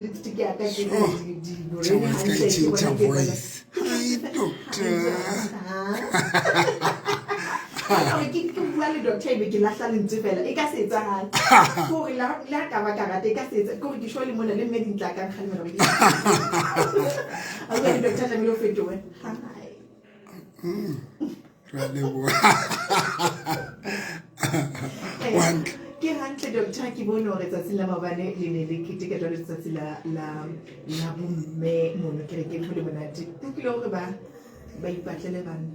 It's to Oh, someone's going to change her voice. Hi, doctor. Ke bua le doctor e be ke lahla lentswe fela e ka se etsagale gore la ka ba karate ka se etsa gore ke shole mona le mme dintla ka kgalemela ba ke a le doctor tla me lo fetowe hi One. Ke hantle doctor ke bone hore tsatsi la mabane le ne le keteka jwale tsatsi la bomme mono ke re ke phole monate ke le hore ba ipatlele bana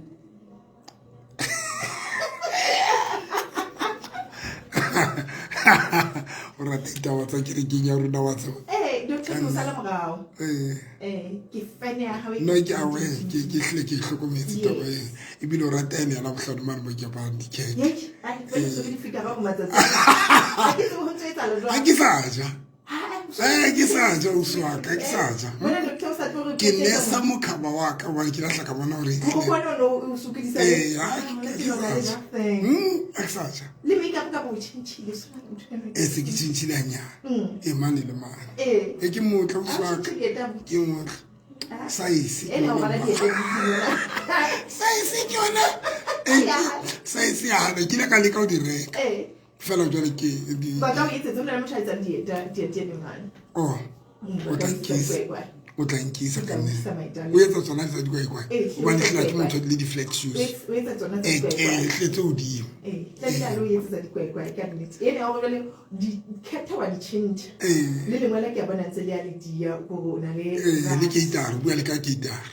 Ora ditaba tsa kerekeng ya rona wa tseba doctor ke o sala morao ke fane ya hawe no ke awe ke hle ke hlokometse taba e ebile o rata ene yana bohlano mane mo ke ba di ke ke saja ke saja o swaka ke saja ke nesa mokhaba wa ka wa ke lahla ka bona hore saja le make up ka bo chinchile se ke chinchile nya mane le mane ke motho o swaka ke motho size ke yona size ya hana ke le ka leka o di reka fela jwale ke ba ka o etsetse o na le motlhaetsa diete mane o tla nkisa ka nne o etsa tsona tsa dikwaekwae o ba ntlhela ke motho le di-flex shoes ke tletse hodimo le lengwe la ke a bona ntse le a le dia gore o na le keitara bua le ka keitara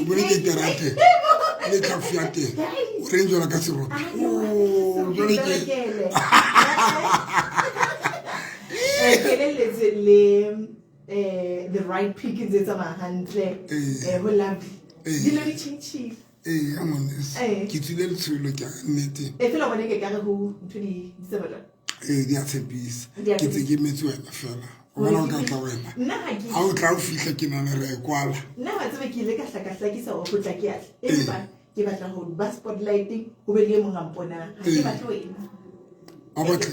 bone keitara a teng le tlhafu ya teng o reng jwala ka serota jwale keleletse le the right pick is it's a hantle ho lovely dilo di chinchile ya monnes ke tsile le tsholo ke nnete fela bone ke kare ho ntho di sebata di a tshepisa ke tse ke metsi wena fela o bona o ka tla wena ha o tla o fihla ke nana re kwala nna ba tsebe ke ile ka hlakisa o go tla ke ya empa ke batla ho ba spotlighting ho be le mong a mpona ha ke batla wena abatle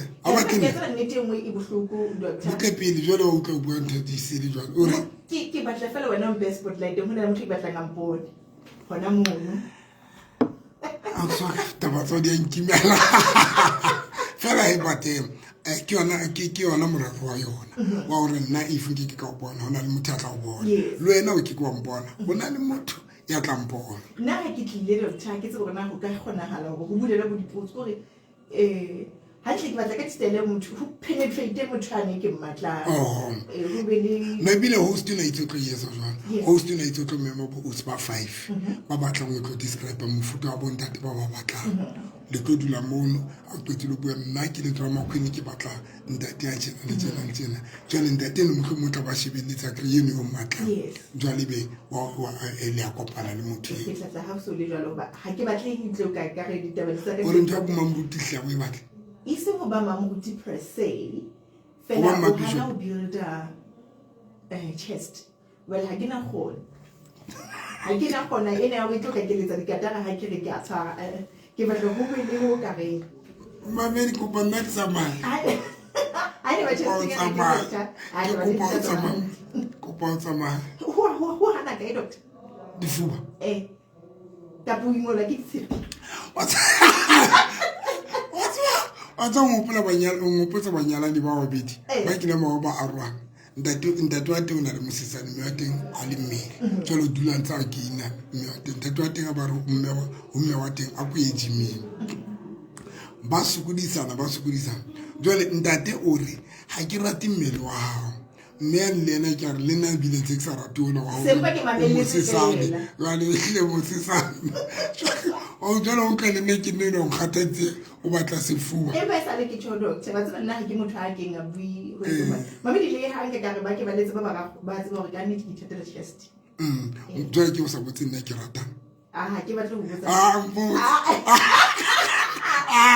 ke pele jwale o tla bua ntho di sele jwale o re ke batla fela wena o be spotlighting ho na le motho ke batla ngampone hona mono a tswa taba tso di nkimela fela e bateng ke yona morago wa yona wa hore nna if ke ka o bona hona le motho a tla o bona le wena o ke kwa mbona bona le motho ya tla mpona nna ke tlile doctor ke tse gore na go ka kgonahala gore go bulela bo dipotso gore ha tle ke batla ka tstele motho ho penetrate motho ane ke mmatla ho be le maybe host na itotlo yesa jwang host na itotlo memo bo usba 5 ba batla go tlo describe mofuta wa bontate ba ba batlang le tlo dula mono a totile bua nna ke le drama queen ke batla ntate ya tshena le tshena le tshena jwale ntate ne mo motho ba shebelletsa ke yene o matla jwale be wa ele a kopana le motho ke tla ha so le jwalo ba ha ke batle hitlo ka re ditaba di sa o re ntwa bo mamrutihla o e batla ise go ba mamuti per se fela o hana o build a chest well ha gina khona ene ya o itlo ka keletsa dikatara ha ke re ke a tshwara ke batla go be le ho ka re mamedi ko ba mat samai ai ba chest ke ko pa samai ho hana ka doctor difuba ta buingola ke tshepe a tsa ngopola banyala di ba babedi ba ke le mo ba arwa ntate wa teng o na le mosesane mme wa teng a le mmele jalo dula ntse a keina mme wa teng ntate wa teng a ba re mme wa teng a ko ejimeng ba sokodisana jwale ntate o re ha ke rate mmele wa hao mme le ena ke re le nna bile tse ke sa rate ona wa mosesane jwale le mosesane o jalo o ka le ne ke nne o kgatetse o batla sefuba e ba sa le ke tsho doctor ba tsena nna ke motho a keng a bui ho tsoma mama di le ha ke ka re ba ke ba letse ba tseba hore ka nnete ke thotela chest jwale ke o sa botse nna ke ratang ke batla ho botsa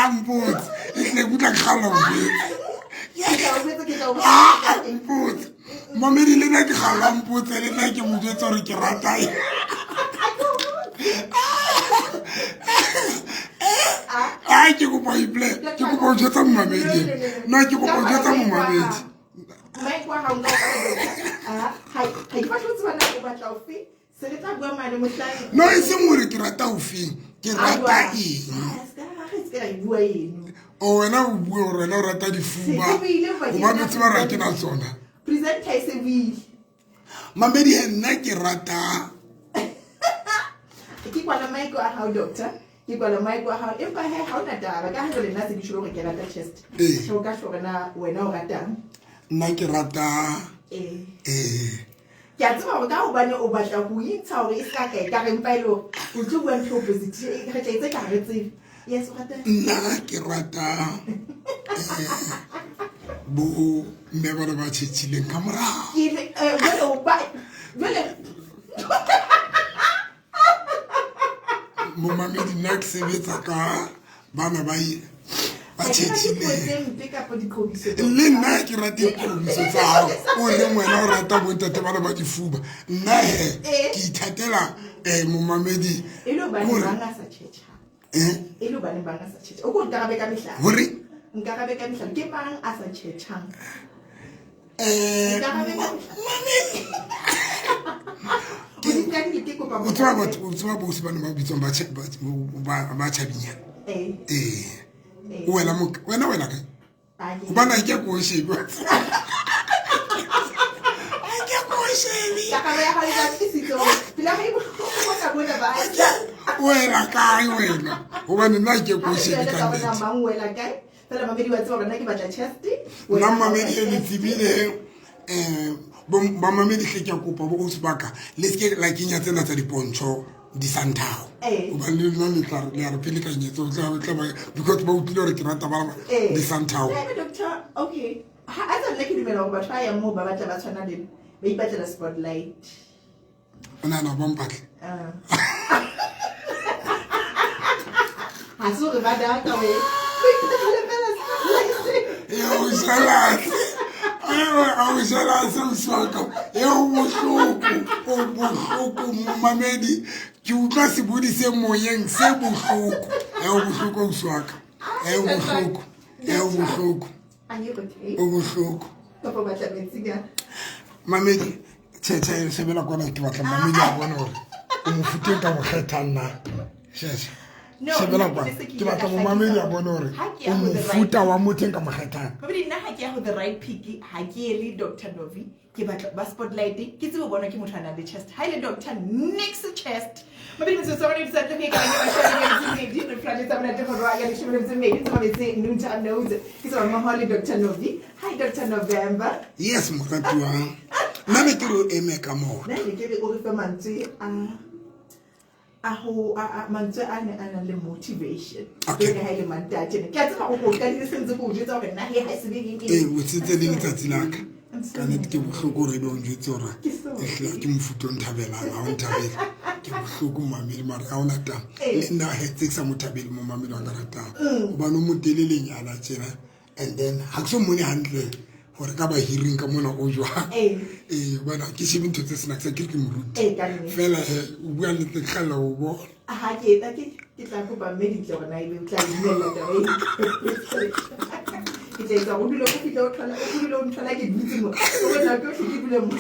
mbotse e butla kgala o mbotse mamedi le nna ke kgala mbotse le nna ke mo jwetsa hore ke ratae ke go boy play ke go bo jotsa mmamedi no ke go bo jotsa mmamedi mic wa hao nga ha ke batla o tswana go batla o fe se re tla bua mane mohlane no e se more ke rata o feng ke rata eng o wena o bua gore wena o rata difuba gobane tseba ra ke na tsona present e se buile Mamedi nna ke rata ke kwala mic wa hao doctor ke kwala mic wa hao empa he ha ona taba ka ha le nna se ke sholo ke rata chest so ka sholo na wena o ratang nna ke rata ke a tseba gore ka hobane o batla go intsha gore e ska ka e ka re mpa ile o tlo bua ntho opposite re tla itse ka re tsebe yes o rata nna ke rata bo mme ba ba tshitshileng ka morao mo mamedi nna ke sebetsa ka bana ba tshitshileng le nna ke rate dikgobiso tsa gago o reng wena o rata bontate bana ba difuba nna he ke ithatela mo mamedi gore nkarabe ka mihla ke mang a sa tšhetšhang o tseba bosi bane ba bitswang ba tšhabinyana wena kae gobana ke ko shebe wena kae wena gobane nna ke ko shebe ka fela mamedi wa tseba rona ke batla chest nna mamedi le tsebile ba mamedi ke ke kopa bo o sebaka le se ke la kenya tsena tsa dipontsho di santao o ba le nna le tla re pele ka nyetso tla because ba utlile gore ke rata ba di santao doctor okay ha a tla ke dumela gore batho ba yang mo ba batla ba tshwana le ba ipatlela spotlight ona na ba mpatle ha so re ba da ka we eu jala uswaka eu bohloko mamedi ke utlwa se bodise moyeng se bohloko eu bohloko uswaka eu bohloko o bohloko papa batla metsinga mamedi tshetse sebela kwana ke batla mamedi a bona hore o mofuteng ka mokgetha nna sheshe sebela kwa ke batla mo mamedi a bona hore o mofuta wa motheng ka mokgethang babedi nna ha ke ya go the right pick ha ke le Dr. Novi ke batla ba spotlight ke tsebo bona ke motho ana le chest ha ile doctor next chest babedi motho so re tsatla ke ka ba shwa ke di re fla tsa bona te go rwa ya le shwe le tseme di tsome tse nunta nose ke tsoma mo hole Dr. Novi hi Dr. November yes morati wa nna me ke ro eme ka mo nna le ke re o re fa mantse a mantswe a ne a le motivation ke ha ile mantate ke a tseba go ka di sentse go jetsa gore nna he ha se be o tsitse le letsatsi laka ka ne ke bohloko re do njetse ora ke mofuto nthabela ha o nthabela ke bohloko mamedi mara ha ona tang le nna hetse sa mothabeli mo mamedi wa karata ba no moteleleng ala tsena and then ha ke so mone handle gore ka ba hearing ka mona o jwa bana ke se bintho tse sena ke ke moruti fela o bua le tlhalla o bo ha ke tla go ba medical bona ile tla dimela da ke tla go dilo go fitla o thola ke dutse mo o bona ke ke dilo mo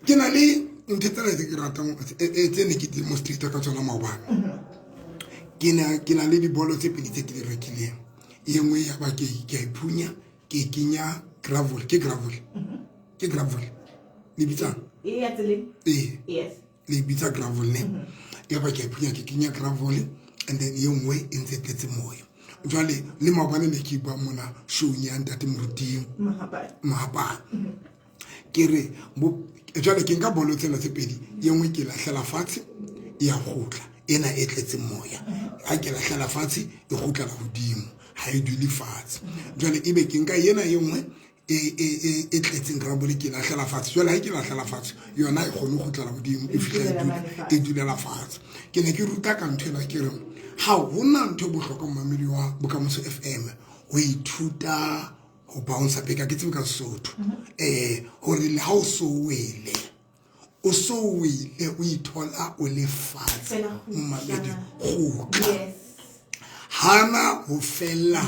ke na le ntetsela ke rata mo tsene ke demonstrate ka tsona maobana ke na le dibolo tse pedi tse ke di rekileng yengwe ya ba ke iphunya ke kenya gravel ke gravel le bitsa ya tsele yes le bitsa gravel ne ya ba ke iphunya ke kenya gravel and then yengwe e ntse tletse moya jwale le mabane ne ke ba mona show nya ntate moruting mahapa ke re jwale ke nka bolo tsena tse pedi yengwe ke lahlela fatshe ya gotla ena e tletse moya ha ke lahlela fatshe e gotla la godimo ha e dule fatshe jwale ebe ke nka yena yengwe e tletseng grabole ke lahlela fatshe jwale ha ke lahlela fatshe yona e kgone go tla la godimo e fitla e dule la fatshe ke ne ke ruta ka nthela ke re ha hona ntho bohlokwa mamedi wa Bokamoso FM o ithuta go bounce peka ke tsebe ka Sotho hore le ha o so wele o ithola o le fatshe mamedi go hana ho fella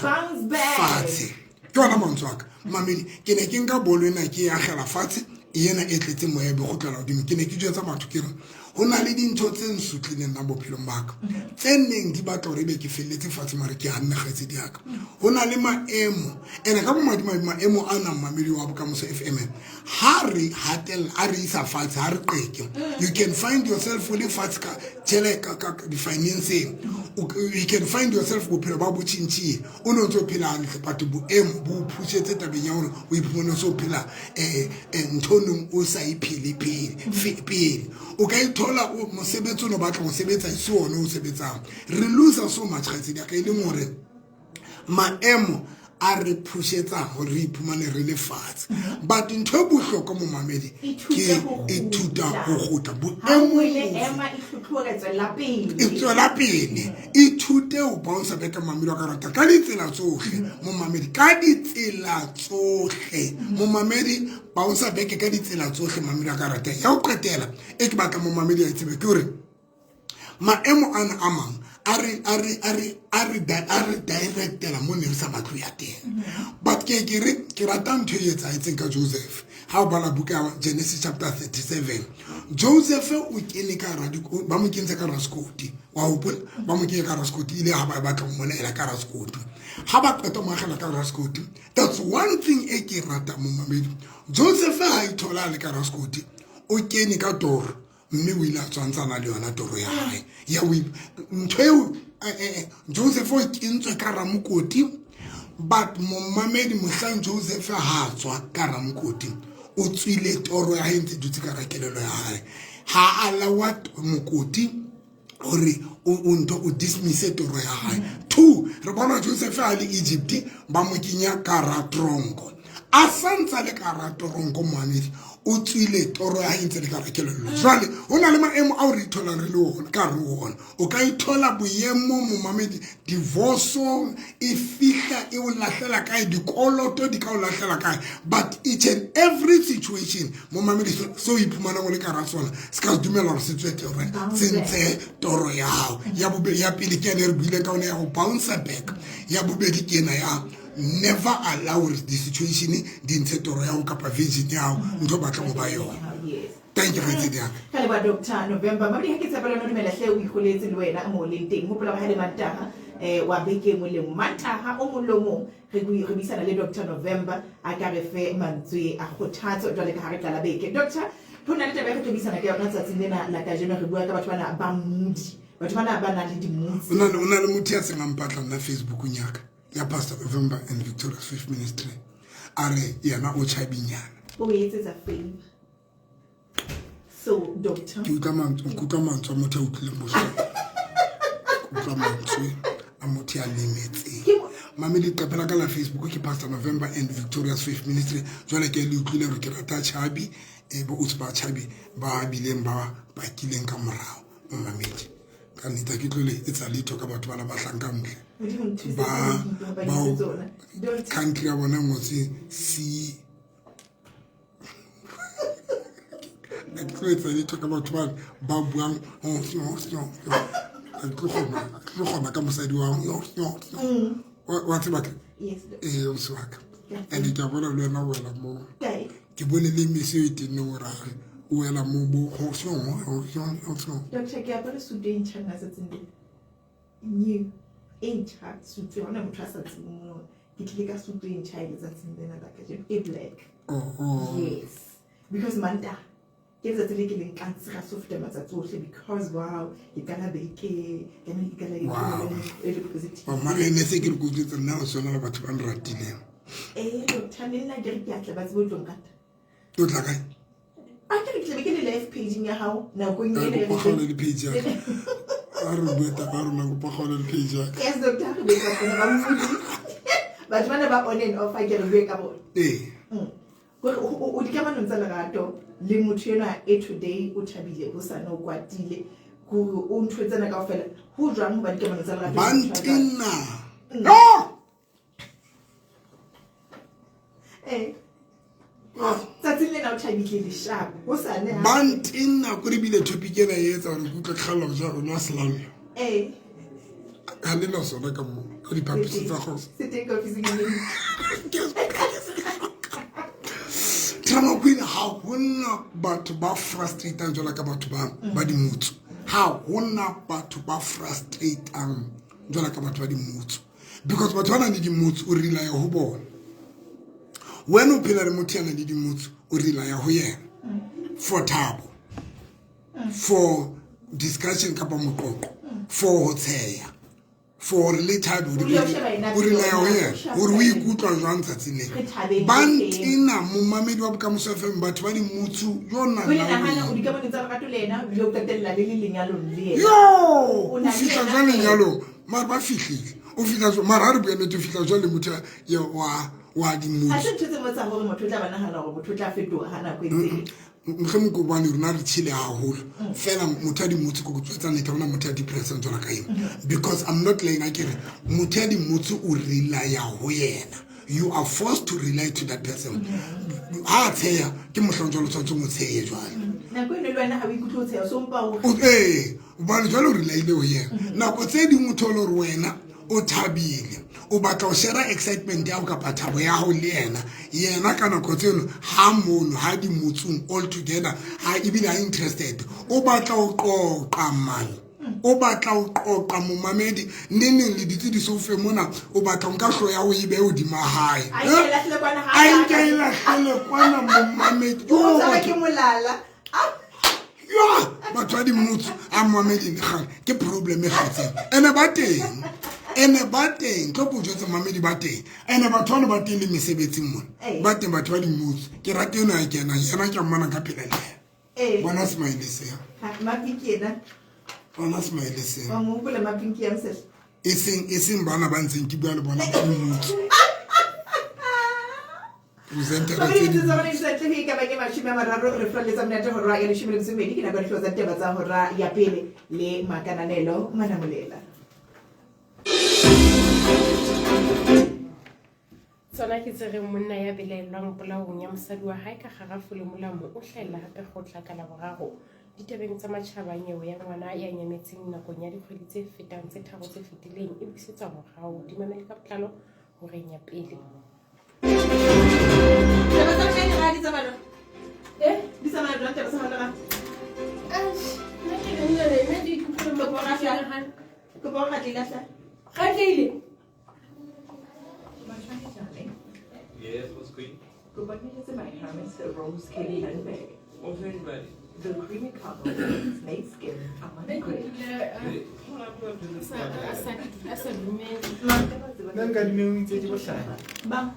fatshe ke ona mantswe aka mamedi ke ne ke nka bolo ena ke ya gela fatshe ena e tletse moya be go tlala godimo ke ne ke jwetsa batho ke re go na le dintho tse nsutlileng na bophelong baka tse neng di batla gore be ke feletse fatshe mare ke annegetse di aka go na le maemo ene ka bomadimabe maemo a nang mamedi wa bokamoso FM ha re hatella a re isa fatshe ha re qeke you can find yourself le fatshe ka tshele ka di financing you can find yourself bophelo ba botšhintšhie o ne o ntse o phela hantle but boemo bo phusetse tabeng ya gore o iphumane se o phela nthonong o sa iphele pele o ka ithola mosebetsi o ne batla go sebetsa se one o sebetsang re loser so much ga tse di ka ile gore maemo a re phusetsa gore re iphumane re le fatshe but ntho e bohlokwa mo mamedi ke ithuta go gotla e tswela pele ithute o bounce back mamedi wa karata ka ditsela tsohle mo mamedi ka ditsela tsohle mo mamedi bounce back ka ditsela tsohle mamedi wa karata ya o qetela e ke batla mo mamedi ya tsebe ke gore maemo ana a mang a re directela mo ne re sa batlo ya teng but ke rata ntho e etsaetseng ka Joseph ha o bala buka ya Genesis chapter 37 Joseph o kene ka ba mo kentse ka raskoti wa o ba mo kene ka raskoti ile ha ba batla mo monela ka raskoti ha ba qeta mo agela ka raskoti that's one thing e ke rata mo mamedi Joseph ha ithola le ka raskoti o kene ka toro mme o ile a tshwantsana le yona toro ya hae ya ntho Joseph o kentswe ka ramokoti but mo mamedi mohlang Joseph ha tswa ka ramokoti o tswile toro ya hae ntse dutse ka rakelelo ya hae ha ala wa mokoti ore o nto o dismiss toro ya hae 2 re bona Joseph a le Egypt ba mo kinya ka ratrongo a santsa le ka ratrongo mamedi o tswile toro ya hae ntse le ka rakelelo jwale hona le maemo a o re ithola re le ona ka re ona o ka ithola boemo mo mamedi divorce e fihla e o lahlela kae dikoloto di ka o lahlela kae but each and every situation mo mamedi so iphumana go le ka ra sona se ka dumela gore se tswete gore sentse toro ya hao ya pele ke ene re buile ka ona ya go bounce back ya bobedi ke ena ya never allow the situation di ntshe toro ya go kapa vision ya go ntho batla go ba yona thank you very much ka le ba Dr. November mabedi ha ke tsebela no dumela hle o ikholetse le wena mo le teng ho pela ba le mantaha wa beke mo le mantaha o molomong re bisana le Dr. November a ka re fe mantswe a khothatso jwale ka ha re tla la beke Dr. Hona le taba re tobisana ka yona tsatsing lena la ka jeno re bua ka batho bana ba mudi batho bana ba na le dimutsi una le motho ya sengam patla na Facebook nyaka ya Pastor November and Victoria Swift Ministry are yana o chabinyana o etsetsa favor so Doctor ke utlwa mantswe motho a utlile mo utlwa mantswe a motho ya lemetse mamedi qapela ka la Facebook ke Pastor November and Victoria Swift Ministry jwale ke le utlile re ke rata chabi bo utsba chabi ba bileng ba kileng ka morao mamedi ka nita ke tlole etsa litho ka batho bana ba hlanka mhle ba country ya bona ngotse si etsa litho ka batho ba buang tlo gona ka mosadi wa wa tseba ke o swaka and ke bona le na wela mo ke bone le mese e tenne o rare o wela mo bo ho Dr. Gabara Sudan China satsinde new incha suit ona motho a sa tsimo ke tlile ka suit in China satsinde na ka je e black yes because manda ke tsa tsile ke leng kantsira softe matsatsohle because wow ke kana beke kana e positive ma ene se ke re go tsetsa nna o sona le batho ba nratileng Dr. Nina ke re ke atla ba tsebo tlongata to tla kae a ke ke le live page ya hao na go ngene go kgona le page ya a re beta ba rona go kgona le page ya yes Dr. Re ka kgona ba mfudi ba tswana ba on and off a ke re bue ka bona o di ka manong tsa lerato le motho ena today o thabile go sana o kwatile go o ntwetsana ka ofela ho jwang ba di ka manong tsa lerato bantina tsatsing lena o thabile le sharp ho sane bantina go re bile topic ena e etsa gore go tla kgalo ja rona selalo ha le la sona ka mo ka diphapusi tsa go Sitting confusing me. Drama queen ha hona batho ba frustrateang jwala ka batho ba di mutsu ha hona batho ba frustrateang jwala ka batho ba di mutsu because batho bana di mutsu o rela ya ho bona wena o phela le motho yana di mutsu o rela ya ho yena for thabo for discussion kapa moqoqo for ho tsheya for le thabi o rela ya ho yena o re o ikutlwa jwang tsatsing le bantina momamedi wa bokamoso FM batho ba di mutsu yona na o di ka bonetsa ka tolena yo qetella le lenyalong le yena yo o fihla jwang lenyalong mara ba fihlile o fihla jwang mara ha re bua nnete o fihla jwang le motho wa di mutsu ha se ntse motsa hore motho o tla bana hana hore motho o tla fetoha hana ko ntse mhlemo ko bane rona re tshile haholo fela motho a di mutsu go tswetsa nete bona motho a depression tsona ka eng because I'm not lying akere motho a di mutsu o rely ho yena you are forced to rely to that person ha tsheya ke mohlonjolo tsotso mo tsheya jwale na go ile lwana ha o ikutlwa tsheya so mpa o ba jwale o rely ho yena na go tse ding o tholo re wena o thabile o batla o share excitement ya go ka pathabo ya go le yena kana go tseno ha mono ha di mutsung all together ha ibile ha interested o batla o qoqa man o batla o qoqa momamedi nene le ditse di so fe mona o batla nka hlo ya o ibe o di mahae ai ke la hle kwana momamedi o tsa ke molala yo batho di mutsu a momamedi ke problem e khatseng ene ba teng ene ba teng tlo bojotse mamedi ba teng ene batho ba teng le mesebetsing mona ba teng batho ba di mutsu ke rate yona ya kena yana ke mmana ka pelele bona smile se ma pikena bona smile se wa mo bula ma pinki ya mse eseng bana ba ntseng ke bua le bona ba di mutsu presenter re tsona se tle ka ba ke mashime mararo re froletsa mna tlo hora ya le shimele tsumedi ke na ba hloza teba tsa hora ya pele le makananelo mana molela Tsona ke tsere monna ya belaelwang polaong ya mosadi wa hae ka garafo le molamo o hlahela hape kgotla ka la boraro ditabeng tsa matjhabanyeo ya ngwana ya nyametseng nakong ya dikgwedi tse fetang tse tharo tse fetileng e busetsa morao di mamele ka botlalo horeng ya pele Yes, what's queen? Good morning, my name is Rose Kelly Landberg. What's anybody? The creamy color, snake skin, great. Bang.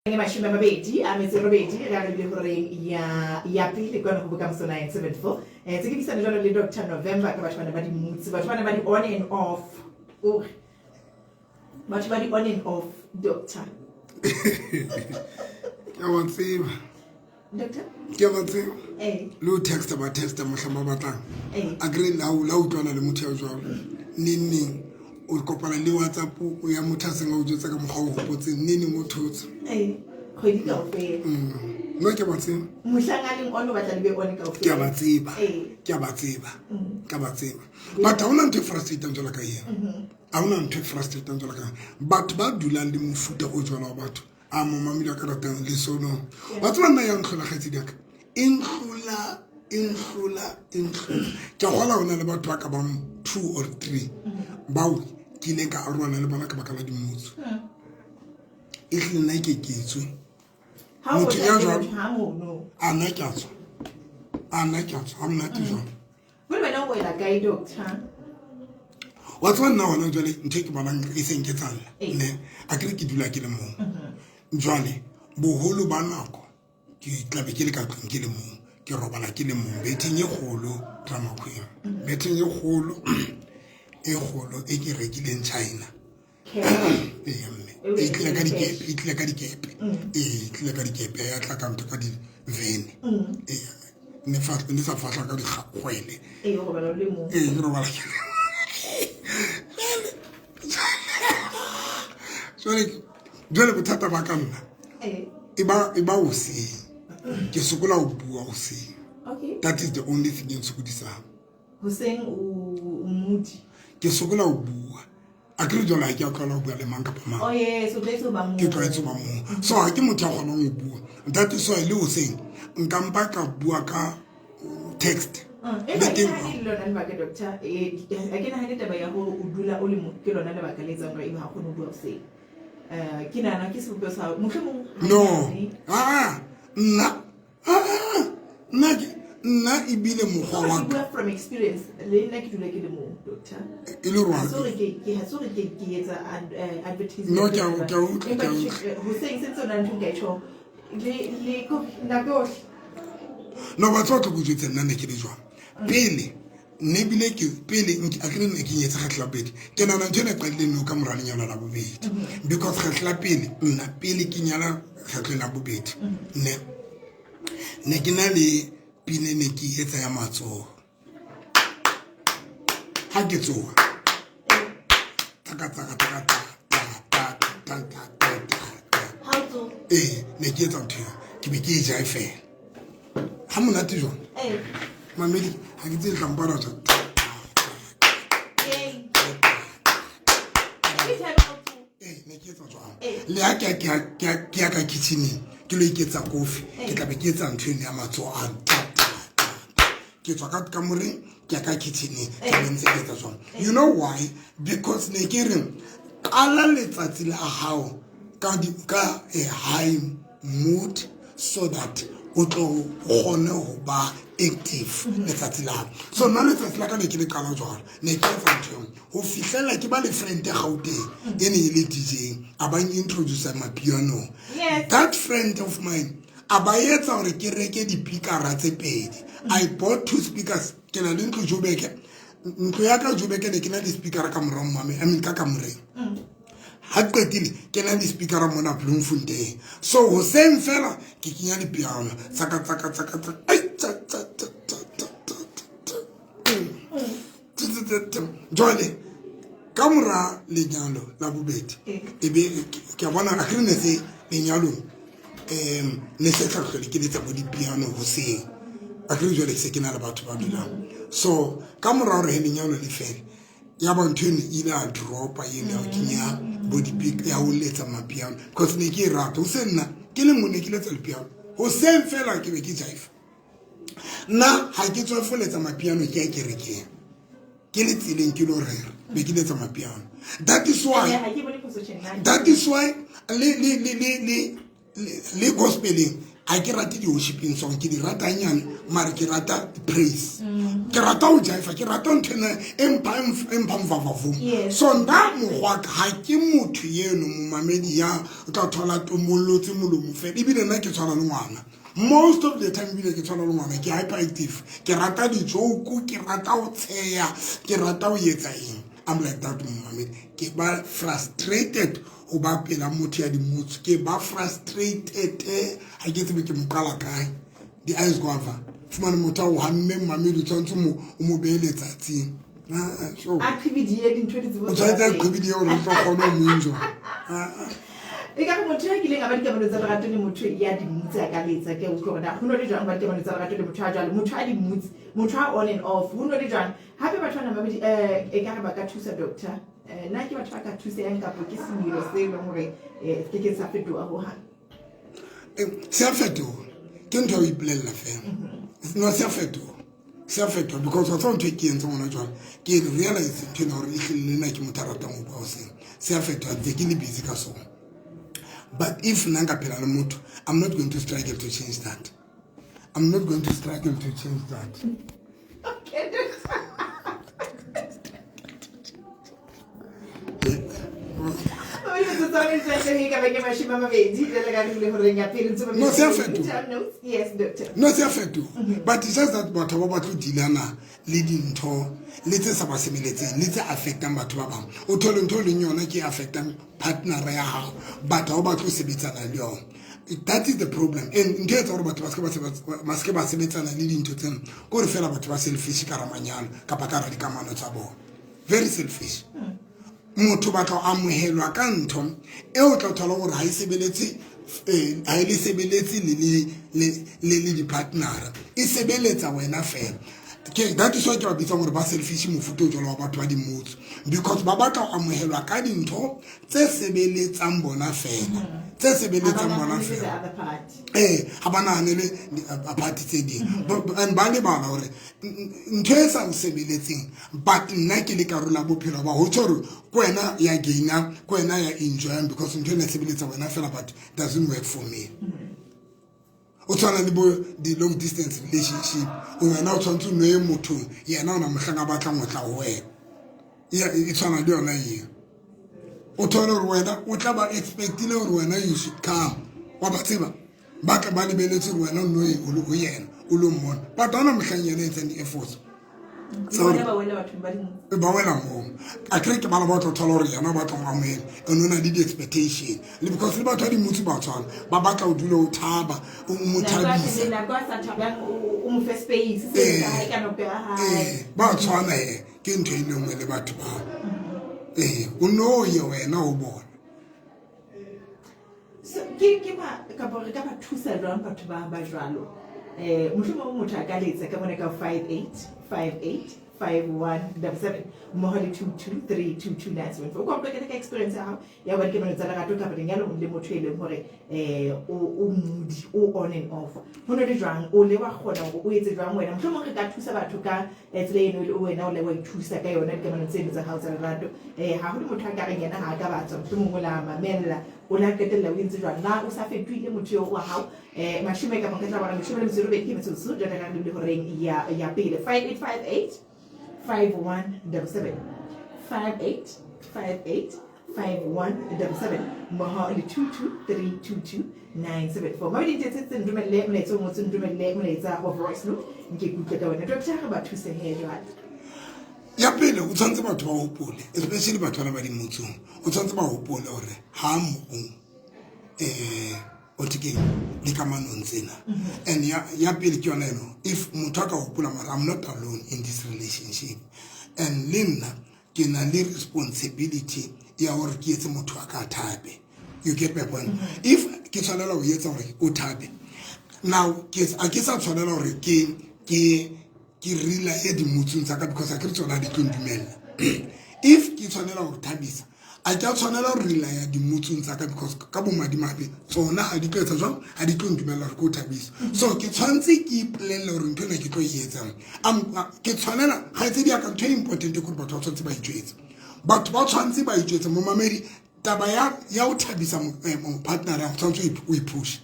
Mashime mabedi a metse robedi re a le horeng ya pele kwa go boka mosona 974 tse ke disana jalo le Dr November ka batho bana ba di mutsi batho bana ba di on and off batho ba di on and off doctor ya wa tseba doctor ke ba tseba lo text mohlama batlang agree la utlwana le motho ya jwalo nini o kopana le WhatsApp o ya motho a seng o jotsa ka mogao go potseng nini motho tse khodi ka ofela no ke ba tseba mohlangaleng ono batla le be one ka ofela ke ba tseba but ha ona ntho frustrating jwala ka yena ha ona ntho frustrating jwala ka batho ba dulang le mofuta o jwala wa batho a mo mamela ka ratang le sono batho ba nna ya nkgola kgetsi diaka inkgola ke gola ona le batho ba ka ba 2 or 3 bao ke ile ka arwana le bona ka baka la dimutso e hle nna ke tswe motho ya jwalo ana ke tswa ha mna ke jwalo bo bana go ela guide doctor wa tswa nna hona jwale nthe ke bona e seng ke tsalla ne a ke dula ke le mong jwale boholo ba nako ke tlabe ke le ka tlong ke le mong ke robala ke le mong betheng e kgolo drama queen betheng e kgolo e kgolo e ke rekileng China e tlile ka dikepe ya tla ka ntho ka di vene ne sa fahla ka dikgwele e go bala le mo jwale bothata ba ka nna e ba o seng ke sokola o bua o seng that is the only thing e sokodisang hoseng o mudi ke sokola o bua a ke re jwale ha ke a tlwaela o bua le mang kapa mang ke tlwaetse ba mo so ha ke motho a kgonang o bua that is why le hoseng nka mpa ka bua ka text le teng lona le baka doctor a ke nahane taba ya hore o dula o le mo ke lona le baka le etsang gore e ha kgone o bua hoseng ke nana ke sebopego sa mohlomong no nna ebile mokgwa wa ka from experience le nna ke dula ke le mo doctor e le rwa so re ke etsa advertisement no ke a hoseng se tsona ntho ka itsho le ko na go no ba tsotlo go jetse nna ne ke le jwang pele ne bile ke pele a ke ne ke nyetse kgetla pele ke nana ntse ne qadile no ka morale nyana la bobedi because kgetla pele nna pele ke nyala kgetla la bobedi ne ke na le pine ne ke etsa ya matso ha ke tsoa taka ne ke etsa ntho ke be ke e ja fela ha monate jwang mamedi ha ke tsile kampara tsa ne ke etsa jwang le ha ke ya ka kitchening ke lo iketsa kofi ke tla be ke etsa ntho ya matso a ke tswa ka moreng ke ka kitchening ke ntse ke etsa jwang you know why because ne ke re qala letsatsi la hao ka a high mood so that o tlo kgone ho ba active letsatsi la so nna letsatsi la ka ne ke le qala jwang ne ke etsa ntho ho fihlela ke ba le friend e Gauteng e ne e le DJ a ba introduce my piano that friend of mine a ba etsa hore ke reke di-speakera tse pedi I bought 2 speakers ke na le ntlo Joburg ntlo ya ka Joburg ne ke na di-speakera ka morao mame I mean ka moreng ha qetile ke na di-speakera mona Bloemfontein so hoseng fela ke kenya di-piano tsaka jwale ka mora lenyalo la bobedi e be ke a bona a ke ne se lenyalong ne se tlhatlhele ke letsa bo di-piano hoseng a ke jwale se ke na le batho ba dulang so ka mora hore lenyalo le fela ya ba ntho ne ile a dropa yene ya kenya body pick ya ho letsa mapiano because ne ke rata ho senna ke le mone ke letsa le piano ho sen fela ke be ke jive na ha ke tswa foletsa mapiano ke a kerekeng ke le tsileng ke lo rera be ke letsa mapiano that is why le gospeling a ke rate di-worshiping song ke di rata nyane mare ke rata praise ke rata ho jive ke rata nthena empha mvavavong so nna mogwaka ha ke motho eno momamedi ya o tla thola tomollotse molomo fela ebile nna ke tshwana le ngwana most of the time ebile ke tshwana le ngwana ke hyperactive ke rata dijoku ke rata ho tsheya ke rata ho etsa eng I'm like that momamedi ke ba frustrated o ba pela motho ya dimotso ke ba frustrated ha ke tsebe ke mokala kae di eyes go over fumane motho o hamme mamedi tshwantse mo beeletsa tsi so activity ya dintho di tsebo o tshwantse activity ya o re tlo kgona mo injo e ka motho ya kileng a ba dikamano tsa lerato le motho ya dimutse a ka letsa ke o tlora go no le jang ba dikamano tsa lerato le motho a jalo motho a dimutse motho a on and off go no le jang hape batho bana mabedi e ka ba ka thusa doctor na ke batho ba ka thusa yang kapo ke semelo se le hore ke sa fetoa ho ha se a fetoa ke ntho e bolella fela no se a fetoa because wa tsona ke entse mona jwale ke realize ke no re le nna ke motarata mo ba o se a fetoa ke le busy ka sona. But if nanga pela le motho, I'm not going to struggle to change that. Okay. No, se a fetoga. But it's just that batho ba batlo dilana le dintho le tse sa ba sebeletseng le tse affectang batho ba bang. O thole ntho le nyona ke affectang partner ya hao. Batho ba batlo sebetsana le yona. That is the problem. And ntho etsa hore batho ba se ba sebetsana le dintho tsena go re fela batho ba selfish ka ramanyalo kapa ka ra dikamano tsa bona. Very selfish. Motho ba tla amohelwa ka ntho e o tla thola gore ha e sebeletse ha ile sebeletse le di partner e sebeletsa wena fela. That is why ke ba bitsa gore ba selfish mofuta o jalo wa batho ba di motho because ba batla amohelwa ka dintho tse sebeletsang bona fela. Tse sebeletsang bona fela. Ha ba nahanele party tse ding. And ba le bana gore ntho e sa sebeletseng but nna ke le karola bophelo ba ho tshoro kwena ya gaina kwena ya enjoy because ntho e ne sebeletsa wena fela but doesn't work for me. O tswana le bo the long distance relationship o wena o tshwantse no e motho yena ona mohlanga batla ngotla ho wena ya e tswana le yona eng o thola gore wena o tla ba expectile gore wena you should come wa ba tseba ba ka ba lebeletse gore wena no e o lo yena o lo mmona but ona mohlanyana e tsene efforts so ba wela mo a cree ke bana ba tlo thola gore yana ba tlo mamela eno na di expectation le because le batho di motse ba tswana ba batla o dule o thaba o mo thabisa ba tswana ke ntho ile ngwe le batho ba o no ye wena o bona so ke ba ka bo re ka ba thusa jwang batho ba jwalo mohlomong motho a ka letsa ka bona ka 585177 mohole 22322974 o komple ke experience ha ya ba ke bona tsa lerato ka beng ya lo le motho ile hore o mudi o on and off ho no le jwang o le wa khona o etse jwang wena mohlomong re ka thusa batho ka tsela eno le wena o le wa ithusa ka yona ke bona tseno tsa hao tsa lerato ha ho le motho a ka reng yena ha ka batsa mohlomong o la mamella o la ketella o ntse jwang na o sa fetwile motho wa hao mashime ka moketla bana mashime le mzero be ke metsotso jana ka le horeng ya pele 5858 5177 5858 moha le 22322974 ma di tse tse ndumelle mletso mo tse ndumelle mletsa go voice note nke kutla ka wena doctor ga ba thuse he jwale ya pele o tshwantse batho ba hopole especially batho ba di motsong o tshwantse ba hopole hore ha mo o tike di kamano ntsena and ya pele ke yona eno if motho ka hopola mara I'm not alone in this relationship and linna ke na le responsibility ya hore ke etse motho aka thabe you get my point if ke tshwanela o etsa hore o thabe now ke a ke sa tshwanela hore ke rila e di motsong tsaka because a ke tsona di tundumela if ke tshwanela hore thabisa a ke tshwanela hore rila ya di motsong tsaka because ka bo madimabe tsona a di tletsa jwang a di tundumela hore go thabisa so ke tshwantse ke ipolelle hore ntho ena ke tlo e etsa ke tshwanela ga itse di aka ntho important gore batho ba tshwantse ba itjwetsa batho ba tshwantse ba itjwetsa mo mamedi taba ya o thabisa mo partner ya tshwantse o ipush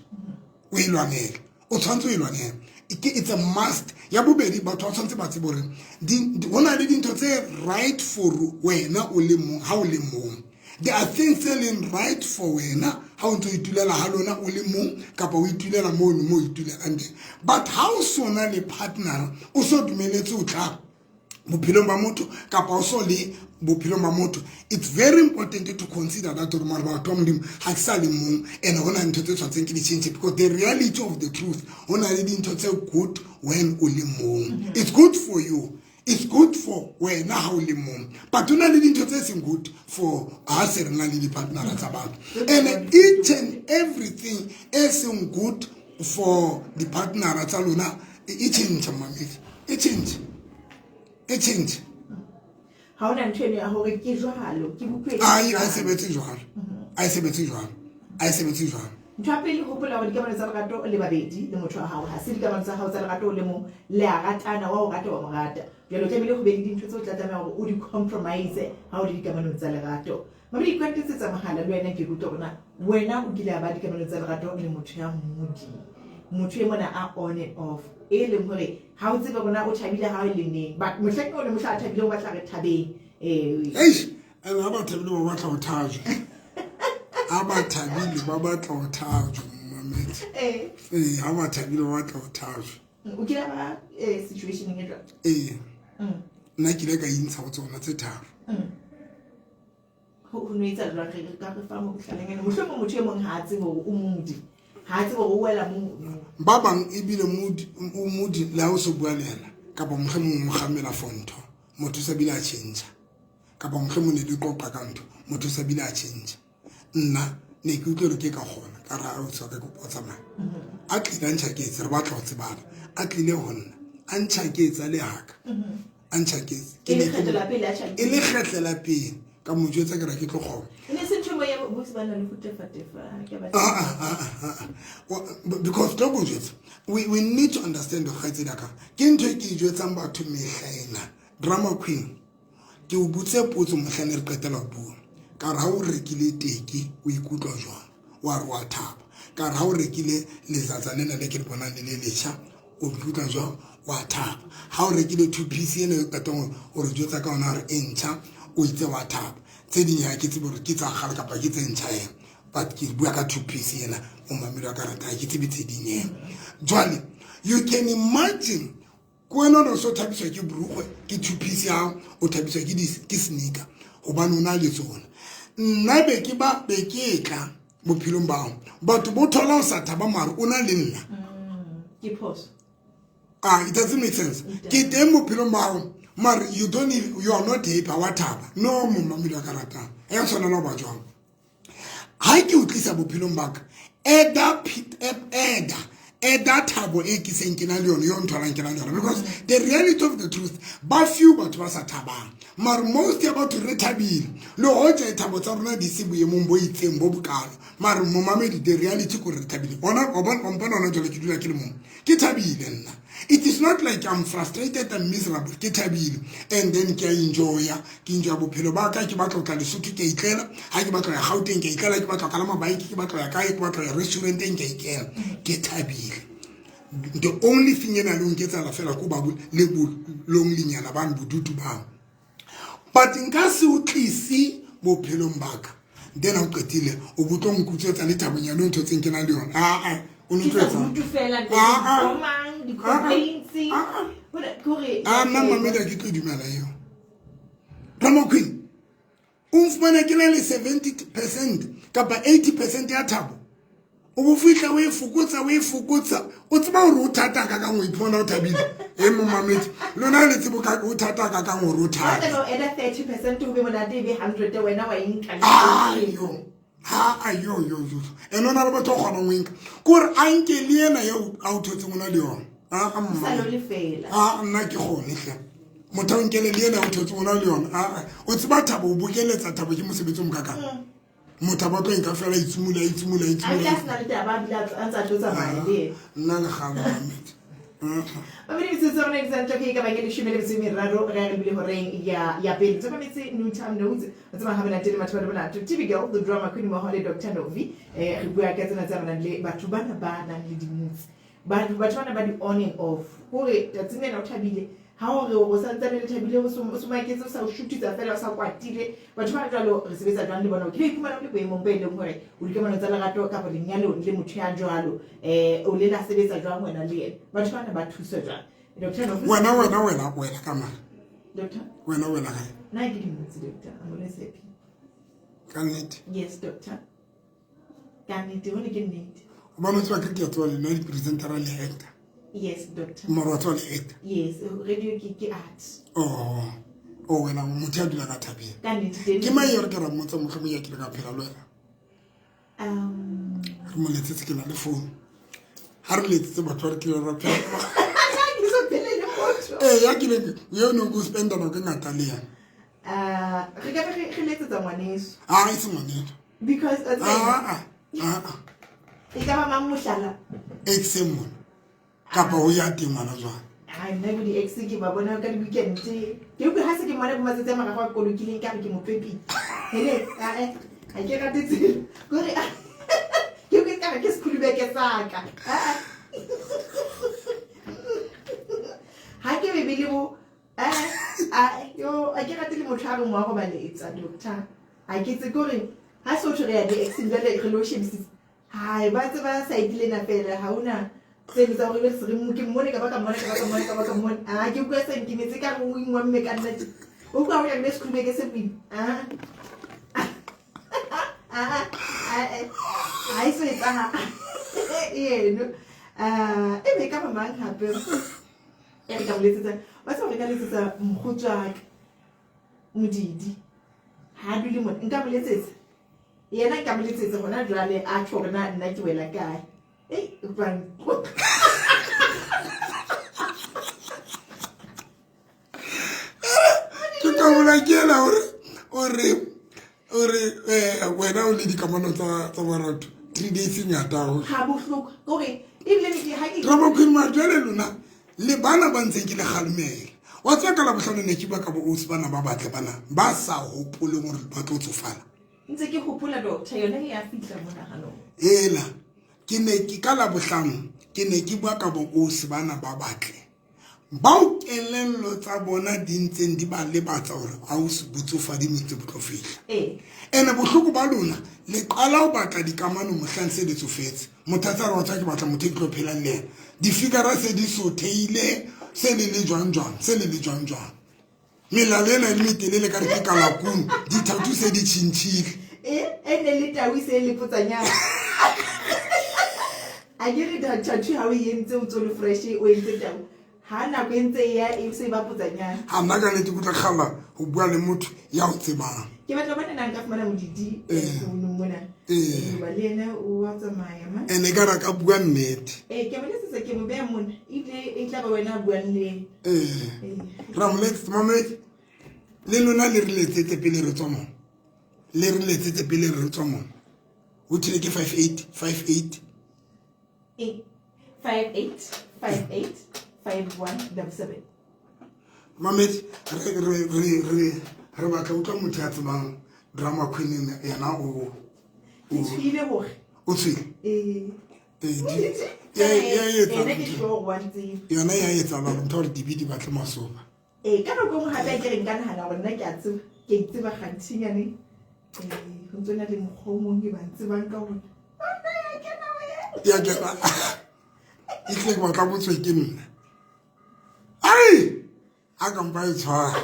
o ilwanela o tshwantse o ilwanela it's a must ya bobedi batho ba tshwantse ba tsebe gore hona le dintho tse right for wena o le mong ha o le mong there are things selling right for wena ha o ntse o itulela ha lona o le mong kapa o itulela mo o itulela ande but how sona le partner o so dumeletse o tla bophelo ba motho kapa o so le bophelo ba motho it's very important to consider that gore mara batho ba modimo ha ke sa le mong and hona ntho tse tshwantseng ke di change because the reality of the truth hona le dintho tse good when o le mong it's good for you. It's good for where now le mom, but do not need to say good for us and the partner that's about. And each and everything is good for the partner that's alone. It change, it change. It change. How do you know I say better. I say better. I say better. Twapele hopola wa dikamano tsa lerato le babedi le motho wa hao ha se dikamano tsa hao tsa lerato le mo le a ratana wa o rata wa morata jalo tlamehile go be le dintho tse o tla tsamaya gore o di compromise ha o di dikamano tsa lerato mabedi kwatetse tsa mahala le wena ke ruta bona wena o kile ba dikamano tsa lerato le motho ya mmodi motho e mona a on and off e leng gore ha o tsebe bona o thabile ha o le neng but mohleke o le mohla a thabile o batla re thabeng eish ana ba thabile ba batla o thaje abathabile ba batla ho thajwa Mamete abathabile ba batla ho thajwa o kila ba situation e jwang nna ke le ka intsha go tsona tse tharo ho no itsa jwa re ka re fa mo hlalengene mohlomong motho e mong ha a tsebe hore o modi ha a tsebe hore o wela mo ba bang ebile modi la o se bua lela kapa mohlomong mo gamela fonto motho sa bila change kapa mohlomong ne di qoqa ka ntho motho sa bila change nna ne ke utlwe ke ka gona ka ra o tsa ka go potsa ma a tlile ntšha ke tse re batla go tsebana a tlile go nna a ntšha ke tsa le haka a ntšha ke ke le kgetla pele a tšha e le kgetlela pele ka mo jwetsa ke ra ke tlogoma ne se tshimo ya bo se bana le futefatefa ke ba because lo go jwetsa we need to understand the khaitse daka ke ntho e ke jwetsang batho mehlaena drama queen ke o butse potso mohlane re qetela bua ka ra o rekile teki o ikutlwa jwang wa re wa thaba ka ra o rekile letsatsa lena le ke le bona le lesha o ikutlwa jwang wa thaba ha o rekile 2 piece ene ka tong o re jwetsa ka ona re entšha o itse wa thaba tse di nya ke tsebe re ke tsa gale kapa ke tse ntšha but ke bua ka 2 piece ena o mamelo ka rata ke tsebe tse di nya jwale you can imagine kwena no so thabiswa ke burugwe ke 2 piece ya o thabiswa ke sneaker hobane ona le tsona nna be ke ba be ke tla bophilong bao batho bo thola o sa thaba mare ona le nna ke pause it doesn't make sense ke teng bophilong bao mare you are not happy wa thaba no mo mamelo ka rata ya tsona no ba jwang ha ke utlisa bophilong baka eda thabo e ke seng ke na le yone yo ntholang ke na le yone because the reality of the truth ba few batho ba sa thabang mare most ya batho re thabile le hoja thabo tsa rona di se boemong bo itseng bo bokalo mare mo mamedi the reality ko re thabile bona o bona ona jole ke dula ke le mong ke thabile nna it is not like I'm frustrated and miserable ke thabile and then ke enjoy bophelo ba ka ke batla tla le Lesotho ke itlela ha ke batla ya Gauteng ke itlela ke batla ka la mabike ke batla ya kae ke batla ya restauranteng ke ikela ke thabile the only thing ena le nketsa la fela ko ba le longlinyana ba bodutu ba but nka se o tlisi bophelong baka then o qetile o botlo nkutsetsa le thabonyana ntho tseng ke na le yona o ntsetsa nna mameda ke tlo dumela eo drama queen o mfumana ke le 70% kapa 80% ya thabo o bo fihla o e fokotsa o tseba hore o thata ka ka ngwe ipona o thabile mo mamedi lona le tsebo ka o thata ka ka ngwe o thata no eda 30% o be mona de be 100 wena wa inka ayo enona le batho gona ngwenka kore a nke le ena yo a o thotse mona le yona salo le fela nna ke gone hle motho o nkele le ena o thotse mona le yona o tseba thabo o bokeletsa thabo ke mosebetsi mo kaka motho ba tlo nka fela itsumula a tla le taba bila antsa tlotsa mali nna le ga mamedi Amini msese ona example ke ka bangele shumele bitsimi raro re bile horeng ya pele tsa metsi no time notes tsama ha bana tele matho ba bona TV girl the drama queen mo hole Dr. Novi re bua ka tsena tsa bana le batho bana ba nang le dimutsi batho bana ba di on and off hore tatsine na o thabile ha hore o santsa le thabile o somaketse o sa o shutitsa fela o sa kwatile batho ba jwalo re sebetsa jwang le bona ke iphumana le boemong be leng hore o di kemana tsa lerato ka boleng nyalo le motho ya jwalo o le la sebetsa jwang wena le ene batho bana ba thusa jwang Dr. Novi wena kama Doctor wena ga na ke dimutsi doctor amolese happy kannete yes doctor kannete wona ke nnete ba mo tswa ke ke tswa le na di presenter le actor yes doctor mara tswa le actor yes radio ke art wena motho a dula ka thabile kannete ke mai re ka ra motsa mo ya ke le ka phela le wena re mo letsetse ke na le phone ha re letsetse batho re ke ra phela ya ke le yo no go spend on ka ngata le yana re ka re letsetsa ngwaneso e se ngwaneso because e ka ba mamuhlala exem kapa o ya teng ngwana jwang ai nna go di ex ke ba bona ka di weekend ke go ha se ke mona go matsetse mara go kolokileng ka re ke mopepi hele a ke rate tselo gore ke ka ke skulubeke saka ha ke be le bo yo a ke rate le motho a re mo go ba letsa doctor a ke tse gore ha so tshwere ya di-exing jale re lo shebisisa hai ba tseba side lena fela ha ona se le tsa gore le se re mo ke mmone ka ba ka mmone a ke bua se nkinetse ka go ingwa mme ka nna o kwa ya le skrume ke se pin ai so etsa no ebe ka mamang hape e re ka boletsetsa ba se re ka letsetsa mokgotswa modidi ha dule mo nka boletsetsa yena ka boletsetsa gona jwale a tlo rena nna ke wela kae bang ke ka bola ke la ore wena o le dikamano tsa boratho 3 days ngata ho ha bohloko gore ile ke ha ke Rama Queen Majwele lona le bana ba ntseng ke le kgalmele wa tswa ka la bohlano ne ke ba ka bo o bana ba batle bana ba sa hopole gore ba tlo tsofala ntse ke hopola doctor yona ya fitla mona hano hela ke ne ke ka la bohlano ke ne ke bua ka bo o bana ba batle ba o kelello tsa bona di ntseng di ba le batsa hore ha o se botsofa di ntse bo tlo fihla ene bohloko ba lona le qala o batla dikamano mohlang se le tsofetse mothatsa re wa tswa ke batla motho ke tlo phela le di figara se di sotheile se le jwang melalena le metelele ka re ke kalakung di thatu se di tshintshile ene le tawi se le potsanya a ke re tattoo ha o yentse o tsole fresh o entse tawi ha na go entse ya e se ba potsanya ha nna ka ne ke botla khala ho bua le motho ya o tsebang ke batla bana nang ka fumana modidi mona ba le ena o wa tsamaya ma ene ka ra ka bua nnete ke bana se ke mo be mona ile e tla ba wena bua le Ramlet mamet le lona le re letsetse pele re tsoma le re letsetse pele re tsoma o tile ke 58 5177 mamet re batla utlwa motho ya tsebang Drama Queen yana o tsile hore o tsile yona ya etsa ba ntho re dibidi ba tla masoba ka no go ha ba ke reng kana hana rona ke a tseba ke tseba gantshinyane ho tsona le mokgomong ke ba tsebang ka hore ya ke ba itle go tla botswe ke nna ai a ka mpa e tshwara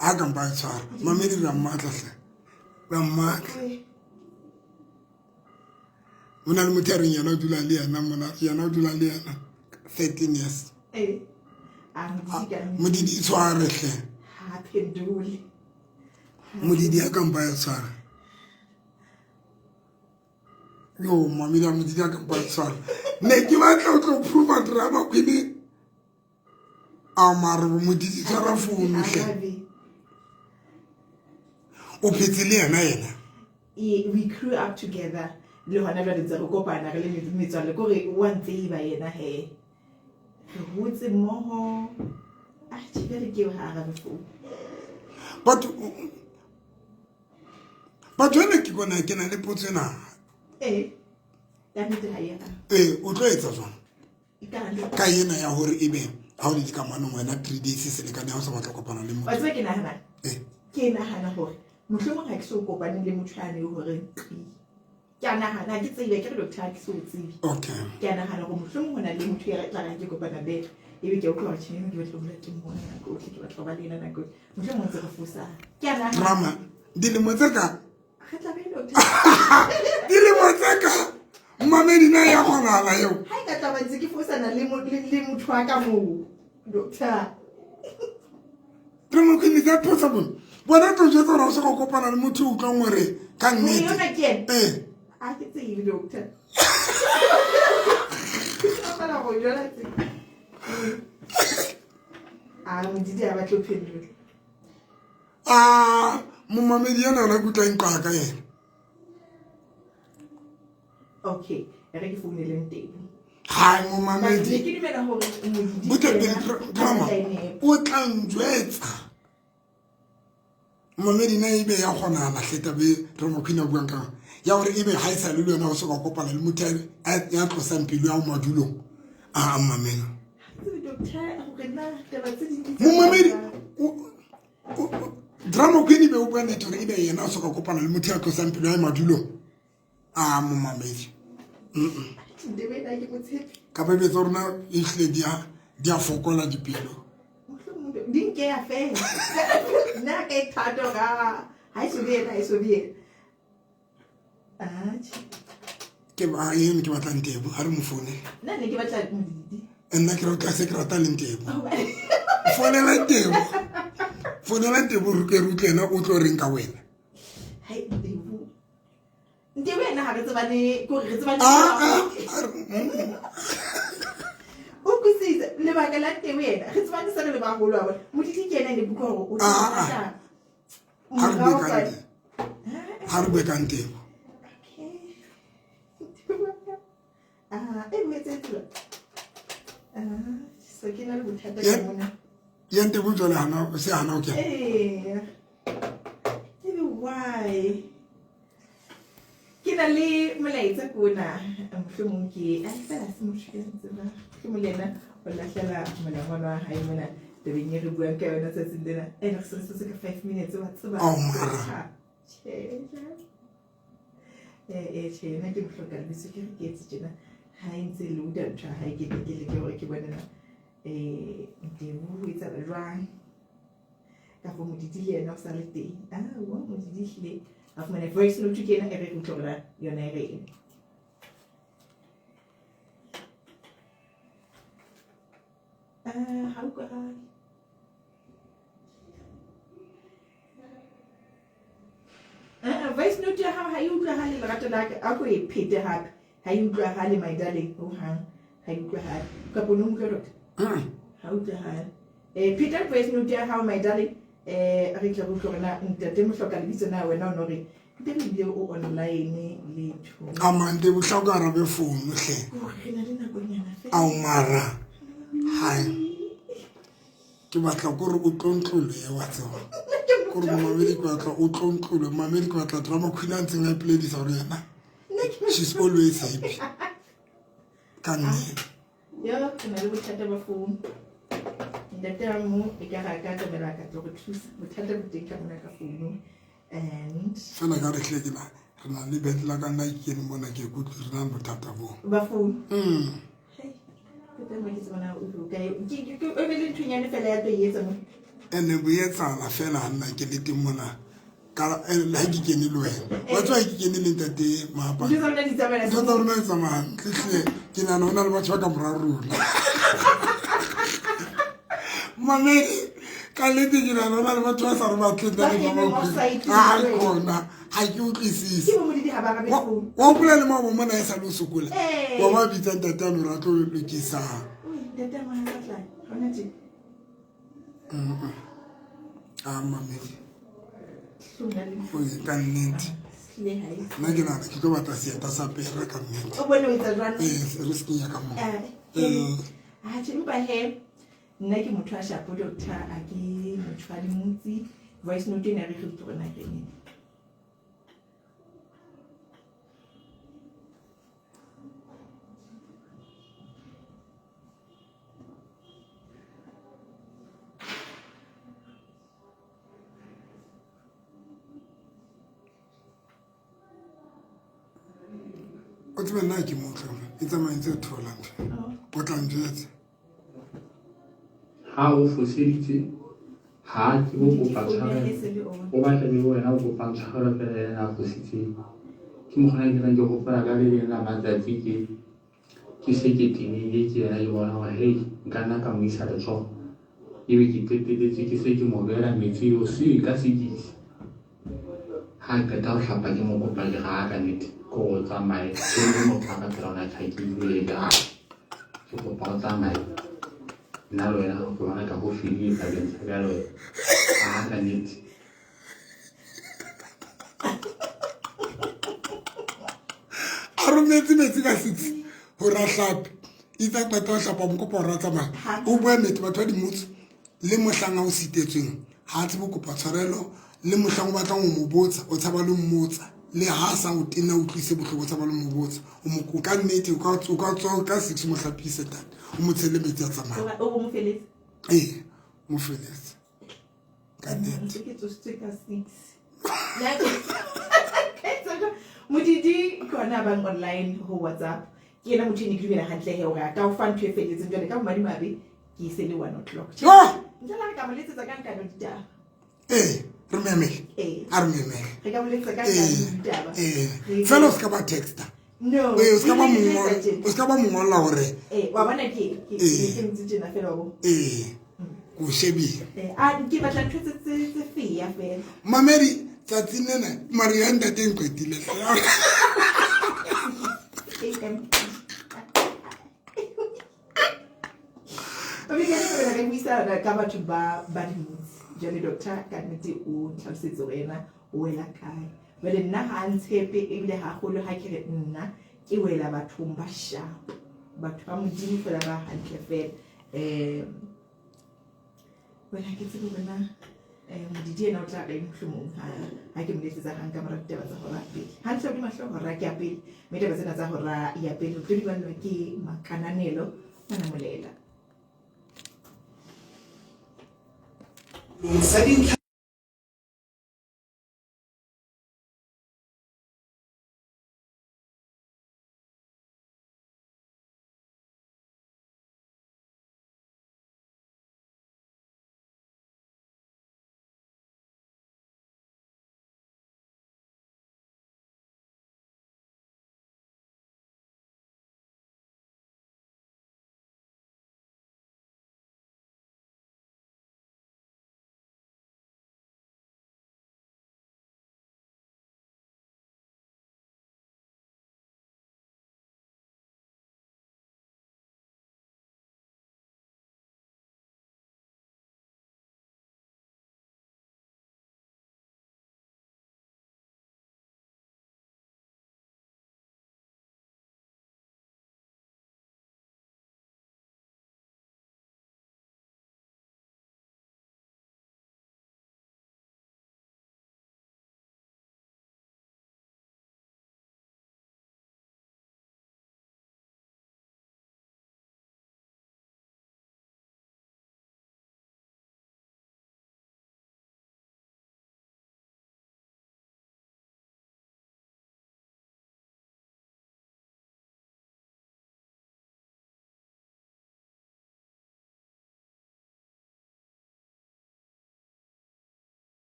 a ka mpa e tshwara mamedi ra mmatla hle ba mmatla mona le motho a reng yana o dula le yana mona yana o dula le yana 13 years modidi tshware hle ha pendule modidi a ka mpa e tshwara yo mamedi a modidi a ka mpa e tshwara ne ke batla o tlo prove Drama Queen a mare modidi tshwara phone hle o phetse le yana we grew up together le hona jwale ntse re kopana re le metswalle gore o ntse e ba yena he re hotse mmoho a tshibere ke ha ga befo but when ke bona ke na le potsena ya nnete ha yena o tlo etsa jwang ka yena ya hore ebe ha o le dikamano wena 3 days se le ka ne ha o sa batla kopana le motho wa tswe ke nahana hore mohlomong ha ke so kopane le motho ane hore ke a nahana ke tsebe ke re doctor ke so tsebe okay ke a nahana gore mohlomong hona le motho ya tla ke kopana le ebe ke utlwa tshine ke batla bula teng mona go ke batla ba lena nako mohlomong ntse re fusa ke a nahana Drama dilemo tse ka ga tla be doctor dilemo tse ka mamedi na ya kgonala yo ha ka tla ba ntse ke fusana le motho wa ka mo doctor Drama Queen is that possible bona tlo jetsa ra se go kopana le motho o tla ngore ka nnete yona ke a ke tsebe doctor para go jona tse modidi a batlo pendule momamedi yana ona kutla nkwa ka yena okay re ke founeleng teng hai momamedi ke dumela hore modidi butle Drama o tla njwetsa momamedi na ebe ya kgona la hleta be Drama Queen a buang ka ya hore ebe ha isa le yona o se ka kopana le motho ya tlosa mpilo ya o madulong a mamela momamedi drama queen be o bua nnete gore e be yena o soka kopana le motho ya tlosang pelo ya madulong a momamedi ka ba betsa rona e hlile di a fokola dipelo dinke ya fela nna ka e thato ka ha iso bien ke ba yena ke batla ntebo ha re mo foune nna ne ke batla modidi nna ke rata se ke rata le ntebo fonela ntebo re ke rutlena o tlo reng ka wena hai ntebo ena ha re tsebane ko re tsebane o kusisa le ba ka la ntebo ena re tsebane sa le ba holo wa bona modidi ke ena ne buka hore o tla ha re be ka ntebo so ke na le bothata ka mona ya ntebo jwale se hana o kena why ke na le molaetsa kona mohlomong ke a fela se motho ya tseba ke molena o lahlela monangwana wa hae mona tabeng e re buang ka yona tsatsing lena re se ka 5 minutes wa tseba nna ke mohloka lebese ke re ke etse tjena ha e ntse le uda ntho ha ke le ke hore ke bonela ntebo ho etsa jwang ka go modidi le yena o sa le teng wa modidi hlile a fumana voice note ke ena e re utlwela yona e reng ha o ka voice note ya hao ha e utlwahale lerato la ka a ko e phete hape ha e utlwahale my darling ho hang ha e utlwahale ka bona utlwa doctor ha utlwahale pheta voice note ya hao my darling re tla go tlogela ntate mo hloka lebitso na wena o no re nte le bile o online le thu amante bo hloka arabe phone hle re na le nakonyana fela au mara hai ke batla gore o tlontlole ya wa tseba gore mamedi ke batla o tlontlole mamedi ke batla drama queen a ntseng a pledisa gore yena she's always happy ka nnete yo ke na le bothata ba phone ntate wa mo e ka ga ka tsamela ka tlo go thusa bothata bo teng ka mona ka phone and fela ka re hle ke na re na le betla ka nna ke ne mona ke go re na bothata bo ba phone ke tama ke tsona o go ka ke o be le nthunyane fela ya tlo yetsa mo ene bo yetsana fela nna ke le teng mona ka la ke kene le wena wa tswa ke kene le ntate maapa di tsona di tsamela ntho tsa rona di tsamaya hle ke nana hona le batho ba ka morara rona mamedi ka lete ke nana hona le batho ba sa re batle ntate ba kona ha ke utlwisise ke mo di ha ba ga be phone wa bula le mabo mona e sa le sokola wa ba bitsa ntate a lora tlo lokisa ntate ma ha tla hona tje mamedi sona le o e ka nnete le hai nna ke nana ke tlo batla seeta sa pera ka nnete o bona o etsa jwang risking ya ka mo empa he nna ke motho a shapo doctor a ke motho a dimutsi voice note ena re re tsona reng o tsebe nna ke motho e tsamaetse tholang o tla njetse ha o foseditse ha ke bo kopa tshwarelo o batla le wena o kopa tshwarelo fela yena a fositse ke mogona ke nang ke gopela ka le leng la matsatsi ke se ke timile ke yena ke bona gore hei nka nna ka mo isa letsogo ebe ke qeteletse ke se ke mo beela metsi o se ka sekisi ha qeta go tlhapa ke mo kopa ke ga ka nnete ko go tsamaye ke le motho a ka phela ona tlhakile ke kopa go tsamaye nna le wena go bona ka go fedile tabeng sa ka le wena ka nnete a rometse metsi ka 6 gore a hlape itsa qeta go hlapa mokopa gore a tsamaya o bua nnete batho ba dimotso le mohlang a o sitetsweng ha a tsebe kopa tshwarelo le mohlang o batlang go mo botsa o tshaba le mmotsa le ha sa o tena o tlise botlhoko tsa ba le mo botsa o mo ka nnete o ka tswa ka 6 mo hlapise tata o mo tshele metsi a tsamaya o mo feletse mo feletse ka nnete ke tsotse ka 6 modidi kona bang online ho WhatsApp ke ena motho ne ke dumela hantle he hore ka o fa ntho e felletseng jwale ka madimabe ke ise le 1 o'clock ntla ka mo letsetsa ka nka ditaba re memele a re memele re ka mo letsetsa ka ditaba fela o ska ba texta no o ska ba mongolla hore wa bona ke mtsitsena fela wa bo ko shebile ke batla ntho tse fea fela mamedi tsatsi nena maria ntate nqetile re buisana ka batho ba dimotsi jale doctor ka nnete o tlhalosetse wena o wela kae jale nna ha ntshepe ebile haholo ha ke re nna ke wela bathong ba sharp batho ba modimo fela ba hantle fela wena ke tsebe bona modidi ena o tla reng mohlomong ha ke mo letsetsa gang ka mora ditaba tsa hora pele hantle o di mahlo hora ke ya pele mme taba tsena tsa hora ya pele o tlo di ballwa ke Makananelo Ngwana Molela Setting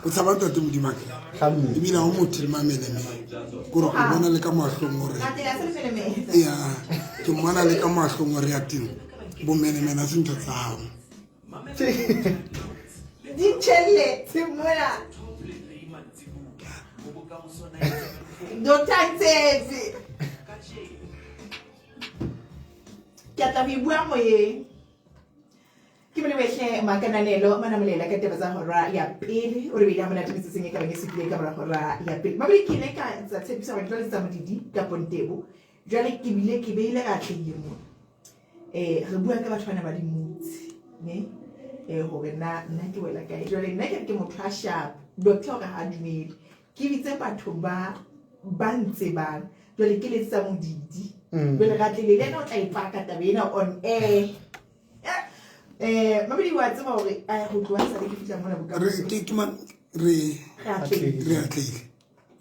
o tshaba ntate modimaka ebile go motho le mameleme kore go bona le ka matlhong gore ya ke mmona le ka matlhong gore ya teng bomenemene a se ntho tsa gago ditšheletse mola Dr. Ntsevi ke tla go bua moyeng ke bone wetlhe makananelo manamolela ka taba tsa hora ya pele o re bile mona tebetse senge ka beng se pile ka mora hora ya pele mabele ke ne ka tsa tshebisa ba ditlo tsa modidi ka Pontebo jwale ke bile ke beile ga tlile mo re bua ka batho bana ba dimutsi ne gore nna ke wela kae jwale nna ke motho a sharp doctor ga ha dumele ke bitse batho ba ntse bana jwale ke letsa modidi jwale ga tlile le ena o tla ipaka tabena on air mabedi wa tseba hore a go tloa sa le ke fitla mona boka re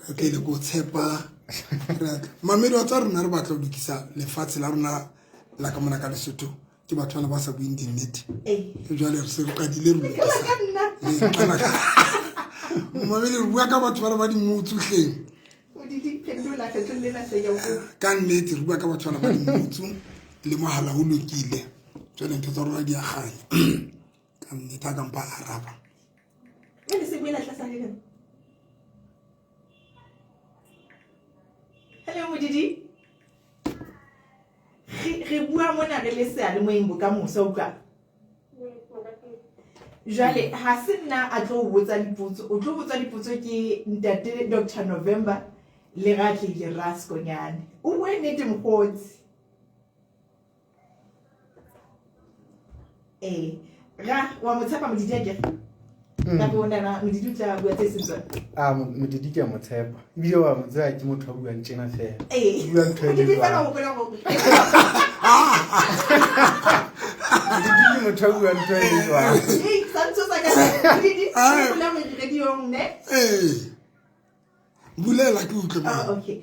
atlile go tshepa mamedi wa tsa rona re batla go dukisa lefatshe la rona la ka mona ka Lesotho ke batho bana ba sa buing dinnete jwale re se re kadile re mamedi re bua ka batho bana ba dimutsu hleng ka nnete re bua ka batho bana ba dimutsu le mohala o lokile jwale ntho tsa rona di a ganya ka nnete a kampa araba hello modidi re bua mona re le seale moeng bokamoso utlwa jwale ha se nna a tlo botsa dipotso o tlo botsa dipotso ke ntate Dr. November le ratle le raskonyane o bue nnete mokgotsi ra wa motshepa modidi a kere ka bona na modidi tla bua tse setswa modidi ke a motshepa ebile wa motsepa ke motho a buang tjena fela bua ntho e le fela go bona go modidi motho a buang ntho e le jwang santo sa ka modidi o la mo rediong ne bulela ke utlwe ba okay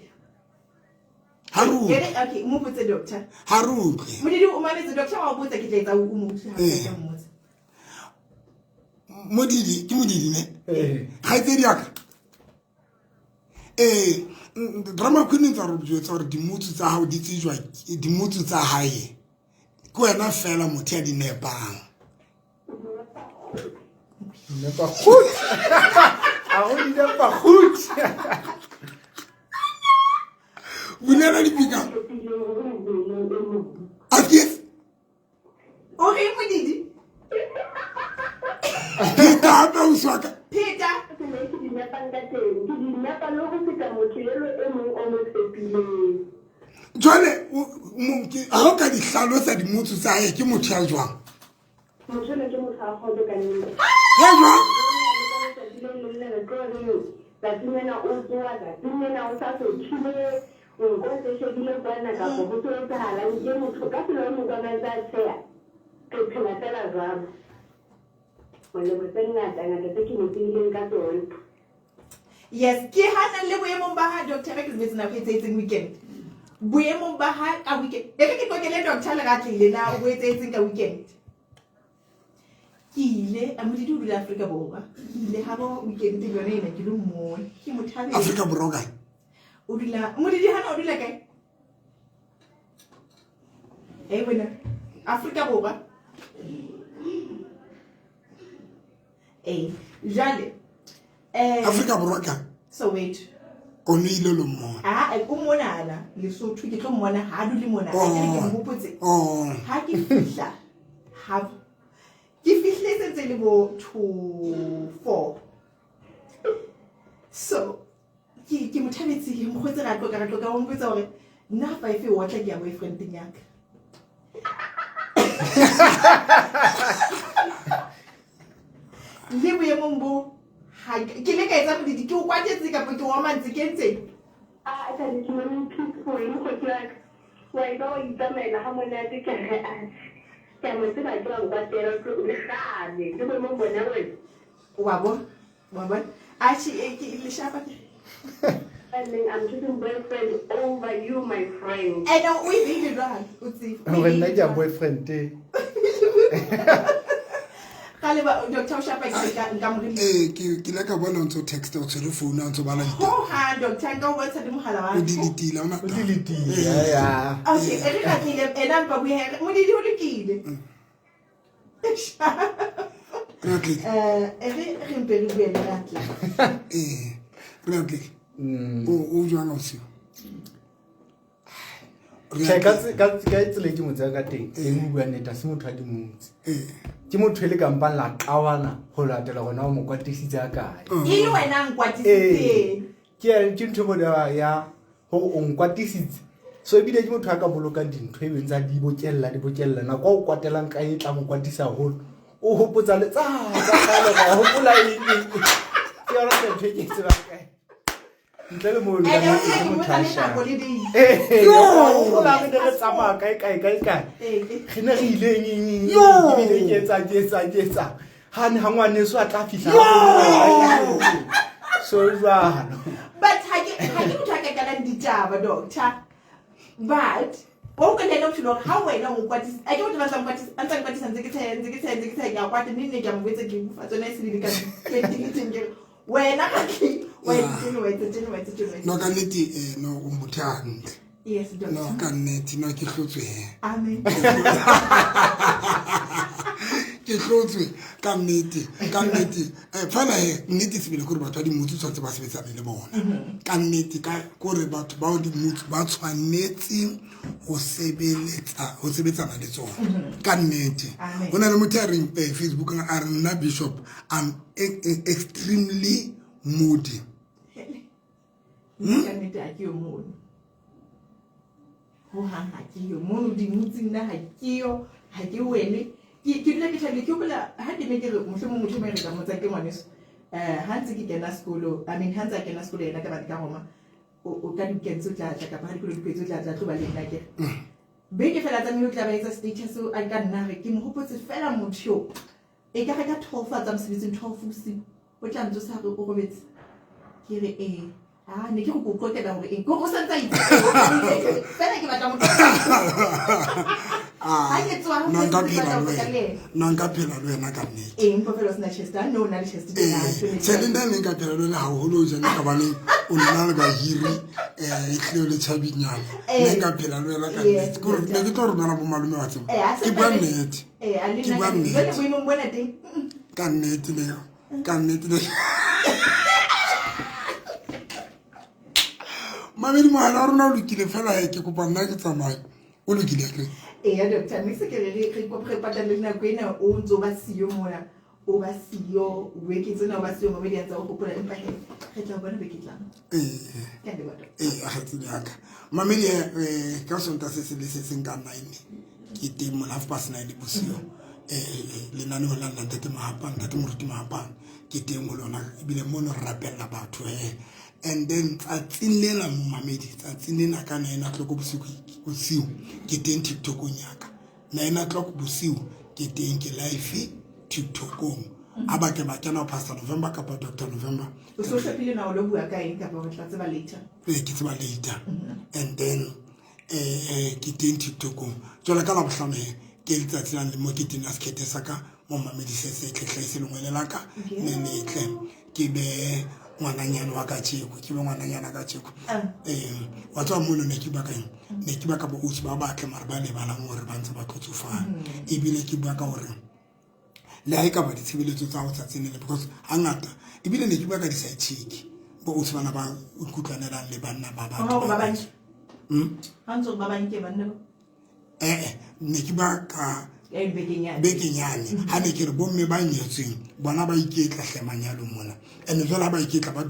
haru okay mo botse doctor haru modidi o mametse doctor wa botsa ke tla etsa o mo utlwa ha ka mmotsa modidi ke modidi ne ga itse di aka drama queen tsa re botsa gore dimutsu tsa hao di tsijwa dimutsu tsa hae ke wena fela motho ya di nepang nepa goed a go di nepa goed bulela dipika akif o re modidi Peter ba uswaka Peter jwale a ho ka dihlalosa dimutsu tsa hae ke motho ya jwang ya jwang yes ke hana le boemong ba ha doctor ke se na go etsetseng weekend boemong ba ha ka weekend ke kokele doctor le ga tlile na o etsetseng ka weekend ke ile a modidi o dula Africa Borwa ile ha bo weekend ke yone ena ke lo mo ke mothabe Africa Borwa o dula modidi hana o dula kae wena Africa Borwa jale Africa Borwa ka so wait o ne ile lo mmona o monana Lesotho ke tlo mmona ha dule mona ke mo botse ha ke fihla ha ke fihletse tse le bo 2-4 so ke mothabetse ke mkhotse ra tlo ka o mpotsa hore nna fa ife wa tla ke ya boyfriend nyaka le boemong bo ke le ka etsa modidi ke o kwatetse ka ke wa mantse ke ntse tla di mo peaceful mo go tla wa ida o itamela ha mona te ka re ke mo tsela ke wa kwatela go le gane ke mo bona wena wa bo a ke le shapa I'm choosing boyfriend over you, my friend. And now we need it right. When I get boyfriend, Kale ba Dr. Shapa ka mo rile. Ke la ka bona ntse text o tsere phone a ntse bala ditaba. Ho ha Dr. ka o bontsha di mogala wa. O dilitile ona. O dilitile. Ya. Okay, ere ka kile ena ba buhe mo di lokile. Ratli. Ere re mpele buele ratla. Ratli. O jwana o sio. Ka tsele ke motse ka teng e mo bua neta se motho a di motse ke motho le kampang la qawana go latela gona o mo kwatisitse akae e le wena nkwatisitse ke ntho mo ya go o nkwatisitse so ebile ke motho a ka boloka dintho e bentsa di bokella na kwa o kwatelang ka e tla mo kwatisa holo o hopotsa le tsa kgale ba hopola eng ke yona ntho e ke tseba kae ntle mo le yo la me le tsama kae re ne re ileng ebile ke etsa ha ngwane so a tla fihla so jwalo but ha ke motho a ka kana ditaba doctor but o ka nna motho ha wena o kwatisa a ke motho ba sa kwatisa ntse ke tshela ya kwata nne ke mo betse ke fa tsona e se di ka ke wena ka ke wena no ka neti no o mothantle. Yes, doctor. No ka neti no ke hlotswe. Amen. Ke hlotswe ka neti fana neti se bile gore batho di motse tshwantse ba sebetsana le bona ka neti ka gore batho ba di motse ba tshwanetse go sebetsana le tsona ka neti bona le motho a re Facebook a re nna Bishop I'm extremely moody. Ka neti a ke yo mono ho ha ke yo mono di motse nna ha ke yo ha ke wele ke dile ke tshale ke bola ha ke ne ke re motho me re ka motsa ke ngwaneso ha ntse ke kena sekolo I mean ha ntse ke kena sekolo ena ka ba ka Roma o ka di kenzo tla ka ba di kwetso tla tlo ba le nna ke be ke fela tsa me o tla ba etsa status o a ka nna re ke mo hopotse fela motho e ka ka 12 tsa mosebetsing 12 usi o tla ntse sa re o robetse ke re ne ke go kokotela hore eng go sa ntse fela ke batla motho nka phela le wena ka nnete eng popelo sna chester no na le chester tselinda ne nka phela le haholo jana ka bane o nna le bahiri e tleo le tshabinyana ne nka phela le wena ka nnete gore ne ke tlo re bana bo malume wa tsebo ke bua nnete ka nnete le mamedi mohala wa rona o lokile fela ke kopa nna ke tsamaye o lokile kre doctor me se ke re go prepare le nako ena o ntse ba siyo mona o ba siyo we ke tsena ba siyo mo be ya tsa go gopola empa ke tla bona be ke tlang ka de batho a hatsi yaka mamedi ka sonta se seng ka 9 ke teng mo half past 9 bosiyo le nane ho lana ntete mahapang ntete moruti mahapang ke teng mo lona ebile mo no rapella batho and then tsinela mo mamedi tsinela ka 9 o'clock bosiu ke teng TikTok nyaka 9 o'clock bosiu ke teng ke live TikTok aba ke ba kana Pastor November ka Dr. November o so shapile na o lo bua ka eng ka ba tla tseba later ke tseba later and then ke teng TikTok tsela ka la bohlame ke letsatsi la le mo ke tina skete saka mo mamedi se tlhehla se lengwe la ka ne tle ke be ngwananyana wa ka tsheko ke be ngwananyana ka tsheko wa tswa mo ne ke baka bo utsi ba batle mara ba le bana mo re ba ntse ba tlotsofana e bile ke bua ka hore le ha e ka ba ditshebeletso tsa go tsatsenele because hangata e bile ne ke bua ka di side chick bo utsi bana ba ukutlanela le banna ba ba hanzo ba banke banna ne ke ba ka bekenyane ha ne ke re bomme ba nyetseng bona ba iketla hlemanyalo mona ene jwale ba iketla ba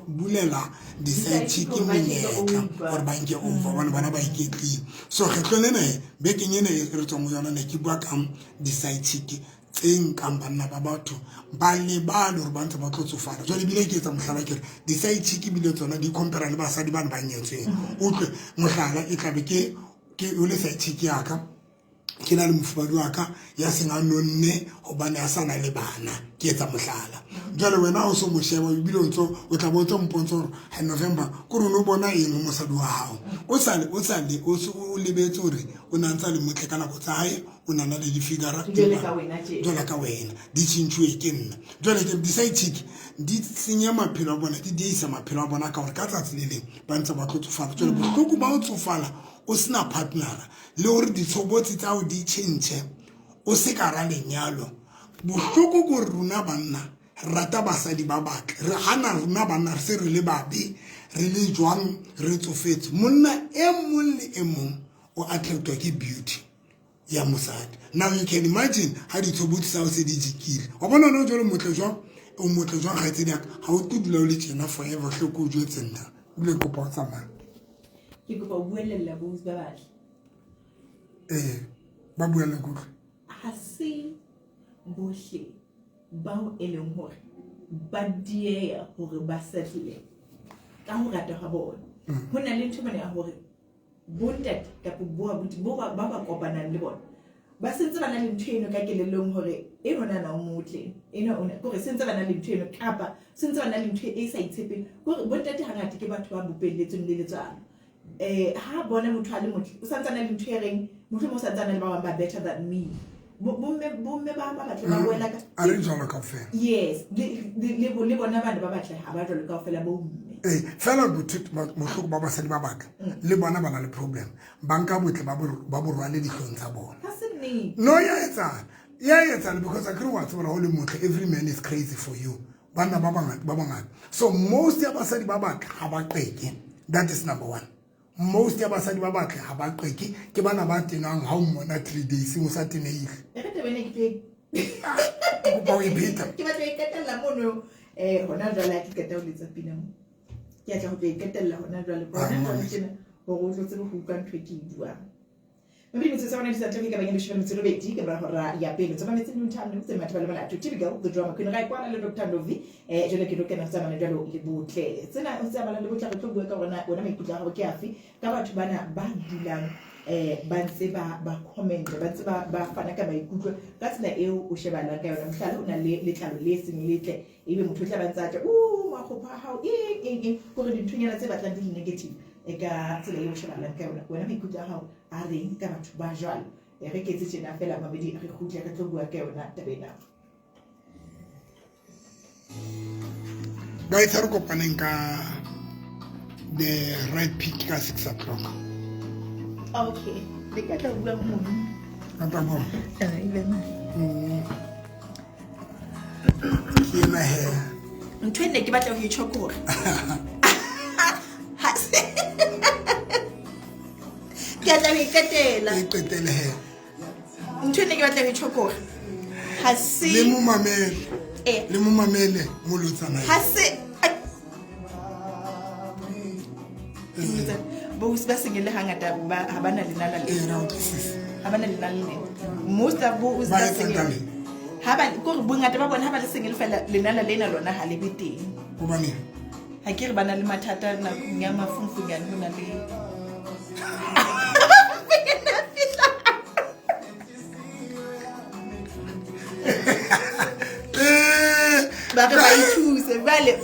bulela di side chick menyetla gore ba nke over bana ba iketli so ge tlonene bekenyane re tsong yona ne ke bua ka di side chick tseng ka banna ba batho ba le ba lo re ba ntse ba tlotsofala jwale bile ke etsa mohlala ke di side chick bile tsona di compare le basadi bana ba nyetseng utlwe mohlala e tlabe ke o le side chick ya ka ke na le mofubadi wa ka ya sena nonne hobane a sana le bana ke etsa mohlala jwale wena o so mo sheba bile o tla botsa mpontsho ha November go re no bona eng mo sadi wa hao o lebetse hore o nantsa le motle kana go tsaye o nana le di-figura Jwale ka wena tje. jwale ka wena di tšhintšhwe ke nna jwale ke di-side chick di senya maphelo a bona di diisa maphelo a bona ka gore ka tsatsi le leng ba ntse ba tlo tsofala jwale bohloko ba o tsofala o sena partnera le gore ditshobotsi tsago di tšhentšhe o se ka ra lenyalo bohloko ko rona banna rata basadi ba batle re gana rona banna re se re le babe re le jwang re tsofetse monna e mong le e mong o attractwa ke beauty ya mosadi now you can imagine ha ditshobotsi tsa o se di jikile wa bona no jole motle jwang o motle jwang ga etse diaka ga o tudula o le tjena forever hloko o jwetse nna bile kopa o tsamaya ke kopa o buelela bosi ba batle ba buela kutlwe ha se bohle bao e leng hore ba dieya hore ba settle ka ho rata ha bona ho na le ntho ya hore bontate kapo ba kopanang le bona ba sentse ba na le ntho eno ka kelellong hore e rona na o motle ena ona gore sentse ba na le ntho eno kapa sentse ba na le ntho e sa itshepeng gore bontate hangata ke batho ba bopelletseng le letswalo ha bona motho a le motle o santse na le ntho e reng motho mo santse na le ba ba better than me bomme ba batle ba boela ka a re jalo kaofela yes le bona bana ba batle ha ba jalo kaofela bomme fela bohloko ba basadi ba batle le bona ba na le problem ba nka botle ba borwale dihlong tsa bona no ya etsana because a kere wa tsebela go le motle every man is crazy for you banna ba bangata so most ya basadi ba batle ga ba qeke that is number one most ya basadi ba batle ga ba qeke ke bana ba tenang ha o mmona 3 days mo sa teneile ba o ipeta ke batla iketella mono hona jwale ke keta o letsa pina mo ke tla go iketella hona jwale bona go tsena go go tlotse go utlwa ntwe ke buang maybe motse sa bona di sa tlhoke ka banyane shebe motse lo beti ke ba hora ya pele tsa metse di ntano tse mathe ba le bana typical the drama ke ra ikwana le Dr. Novi jole ke dokena tsa mana jalo le botle tsena o tsa bana le botle re tlo bua ka bona maikutlo a go ke afi ka batho bana ba dilang ba ntse ba comment ba ntse ba fana ka maikutlo ka tsela eo o shebana ka yona mohlala o na le letlalo le seng letle ebe motho tla ba ntsa tla ma go pa how gore dithunyana tse batlang di negative ka tsela eo o shebana ka yona wena maikutlo a hao a reng ka batho ba jwalo re ke tse tjena fela mabedi re khutle re tlo bua ka yona tabena ba itse re kopaneng ka the right pick ka 6 o'clock okay le ka tla bua mo kata bo ile na ke na he ntwe ne ke batla go itshokora ke tla be ketela e qetele he ntwe ne ke batla go itshokora ha se le mo mamele mo lotsana ha se bo se ba sengele hangata ba ha bana le nala le ha bana le nala le most of bo se ba sengele ha ba go re bongata ba bona ha ba le sengele fela le nala lena lona ha le beteng go bane ha ke re bana le mathata na ya mafumfungane hona le ba re ba ithuse vale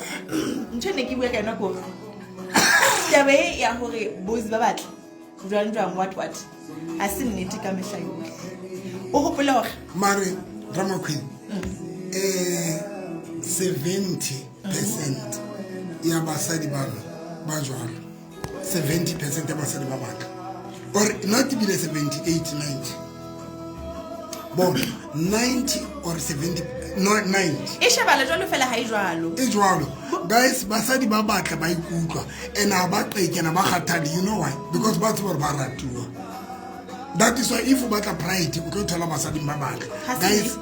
ntshene ke bua ka yona go tabe ya hore bozi ba batle jwang what a se nnete ka mehla yohle o hopola hore mare drama queen 70% ya basadi ba jwalo 70% ya basadi ba batle or not bile 78 90 bon 90 or 70 no 90 e shabala jwalo fela ha e jwalo guys basadi ba batla ba ikutlwa ena ba qekena ba kgathadi you know why because ba tseba ba ratuwa that is why if you batla pride o tlo thola basadi ba batla guys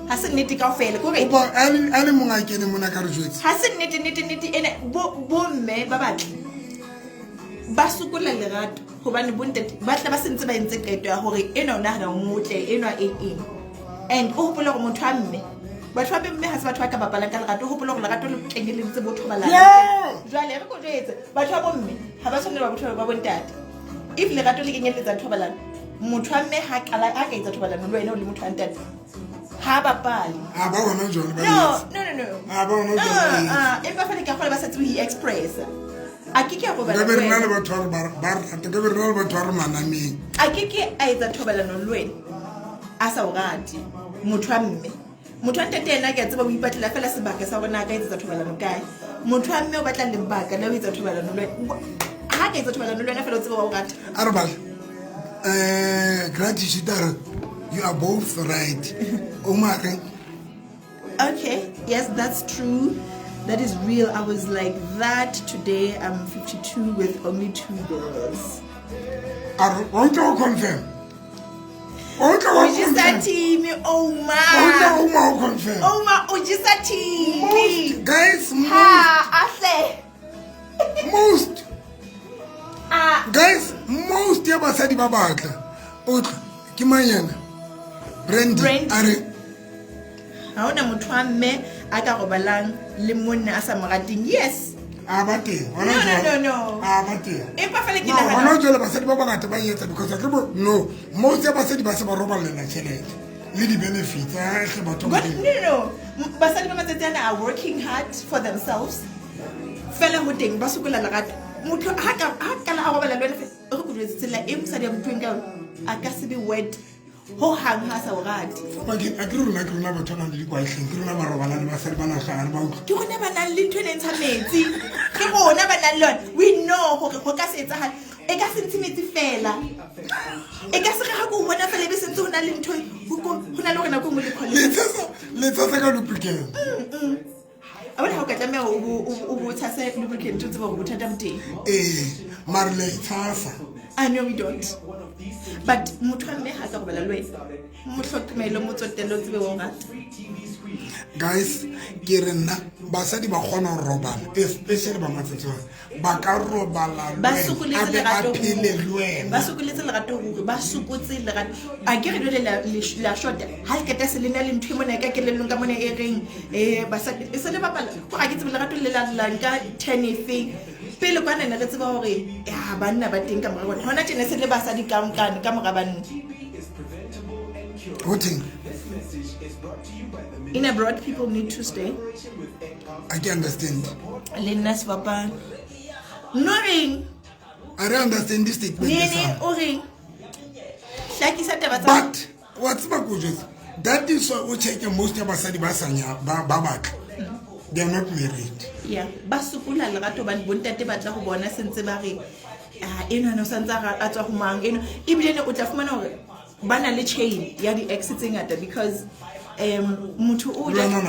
ha se nnete ka ofela ko re ba ale monga kene mona ka re jwetse ha se nnete ene bo mme ba batla ba sukola lerato hobane bontate ba tla ba sentse ba entse qeto ya hore ena ona ha motle ena and o hopola go motho a mme batho ba mme ha se batho ba ka bapala ka lerato o hopola go lerato le kengelentse botho ba lana jwale re go jetse batho ba bomme ha ba tshwanela botho ba bontate if lerato le kengeletsa batho ba lana motho a mme ha kala a ka etsa batho ba lana le wena o le motho a ntate ha bapali ha ba bona jwale ba no ha ba bona jwale empa fela ke a gola ba sa tswe express a ke ke go ba re rena le batho ba rata ke re rena le batho ba re manameng a ke ke a etsa thobalano le wena a sa o rate motho wa mme motho wa ntate ena ke a tseba o ipatlela fela sebaka sa rona ka etsetsa thobalano kae motho wa mme o batla lebaka la o etsa thobalano le ha ka etsa thobalano le wena fela o tseba wa o rata Arabal gratitude you are both right Omar okay yes that's true that is real I was like that today I'm 52 with only 2 girls won't you confirm Ujisatimi Oma confirm Oma Ujisatimi guys most guys most ya basadi ba batla otla ke manyana Brandy are ha ona motho wa mme a ka robalang le monna a sa morating yes abate no abate empa fela ke no nahana jole basadi ba bangata ba yetsa because a tlo no most ya basadi ba se ba robalela tšhelete le di benefits a hle batho ba no basadi ba matsatsana are working hard for themselves fela ho teng ba sokola lerato motho ha ka la robala le wena re go tsela e mosadi ya motho ka a ka se be word ho hang ha sa o rate a ke rona batho ba le dikwaetleng ke rona ba robala le basadi ba nagana ba utlwa ke rona ba nang le ntho e ntsha metsi ke rona ba nang le we know hore go ka se etsagala e ka se ntshe metsi fela e ka se re ha go bona fela be sentse ho na le ntho ho na le rona go mo le college le tsatsa ka lubricant a bona ho ka tlameha o botsa lubricant o tseba go bothata moteng mara le tsasa I know we don't but motho wa mme ha ka go bala le wena mo hlokomelo mo tsotelo tsebe wa rata guys ke re nna basadi ba kgona go robala especially ba matsetso ba ka robala ba sokoletse lerato ba sokoletse lerato hore ba sokotse lerato a ke re dole la shota ha ke ta se lena le ntwe mona ka kelellong ka mona e reng basadi e se le bapala go ga ke tsebe lerato le la nka 10 efeng pele kwa nna re tseba hore ya banna ba teng ka mora bona hona tjena se le basadi ka mora banna hoting in abroad people need to stay I can understand Linus papa noring I don't understand this statement nene o reng hlakisa taba tsa but what's my good that is why we check most ya basadi ba sanya ba batla they are not married yeah ba sokola lerato ba bontate ba tla go bona sentse ba re eno no santsa a tswa go mang eno ibile ne o tla fumana hore bana le chain ya di exits ngata because motho o ja no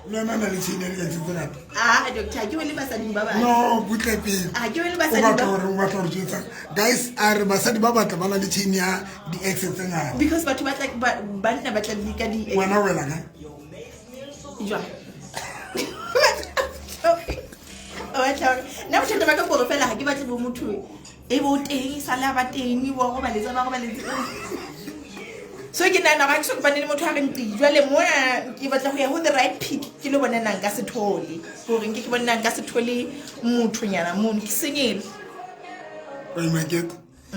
no le chain ya di exits ngata doctor ke wele basadi ba ba no butlepe ke wele basadi ba guys are basadi ba batla bana le chain ya di exits ngata because batho ba tla banna ba tla di ka di wena ka jwa na bothata ba ka gore fela ga ke batle bo motho e bo teng sala ba teng wa go baletsa so ke nana ga ke so bane le motho a reng jwale mona ke batla go ya ho the right pick ke le bona nang ka sethole gore ke bona nang ka sethole motho nyana mono ke senyele o imaketse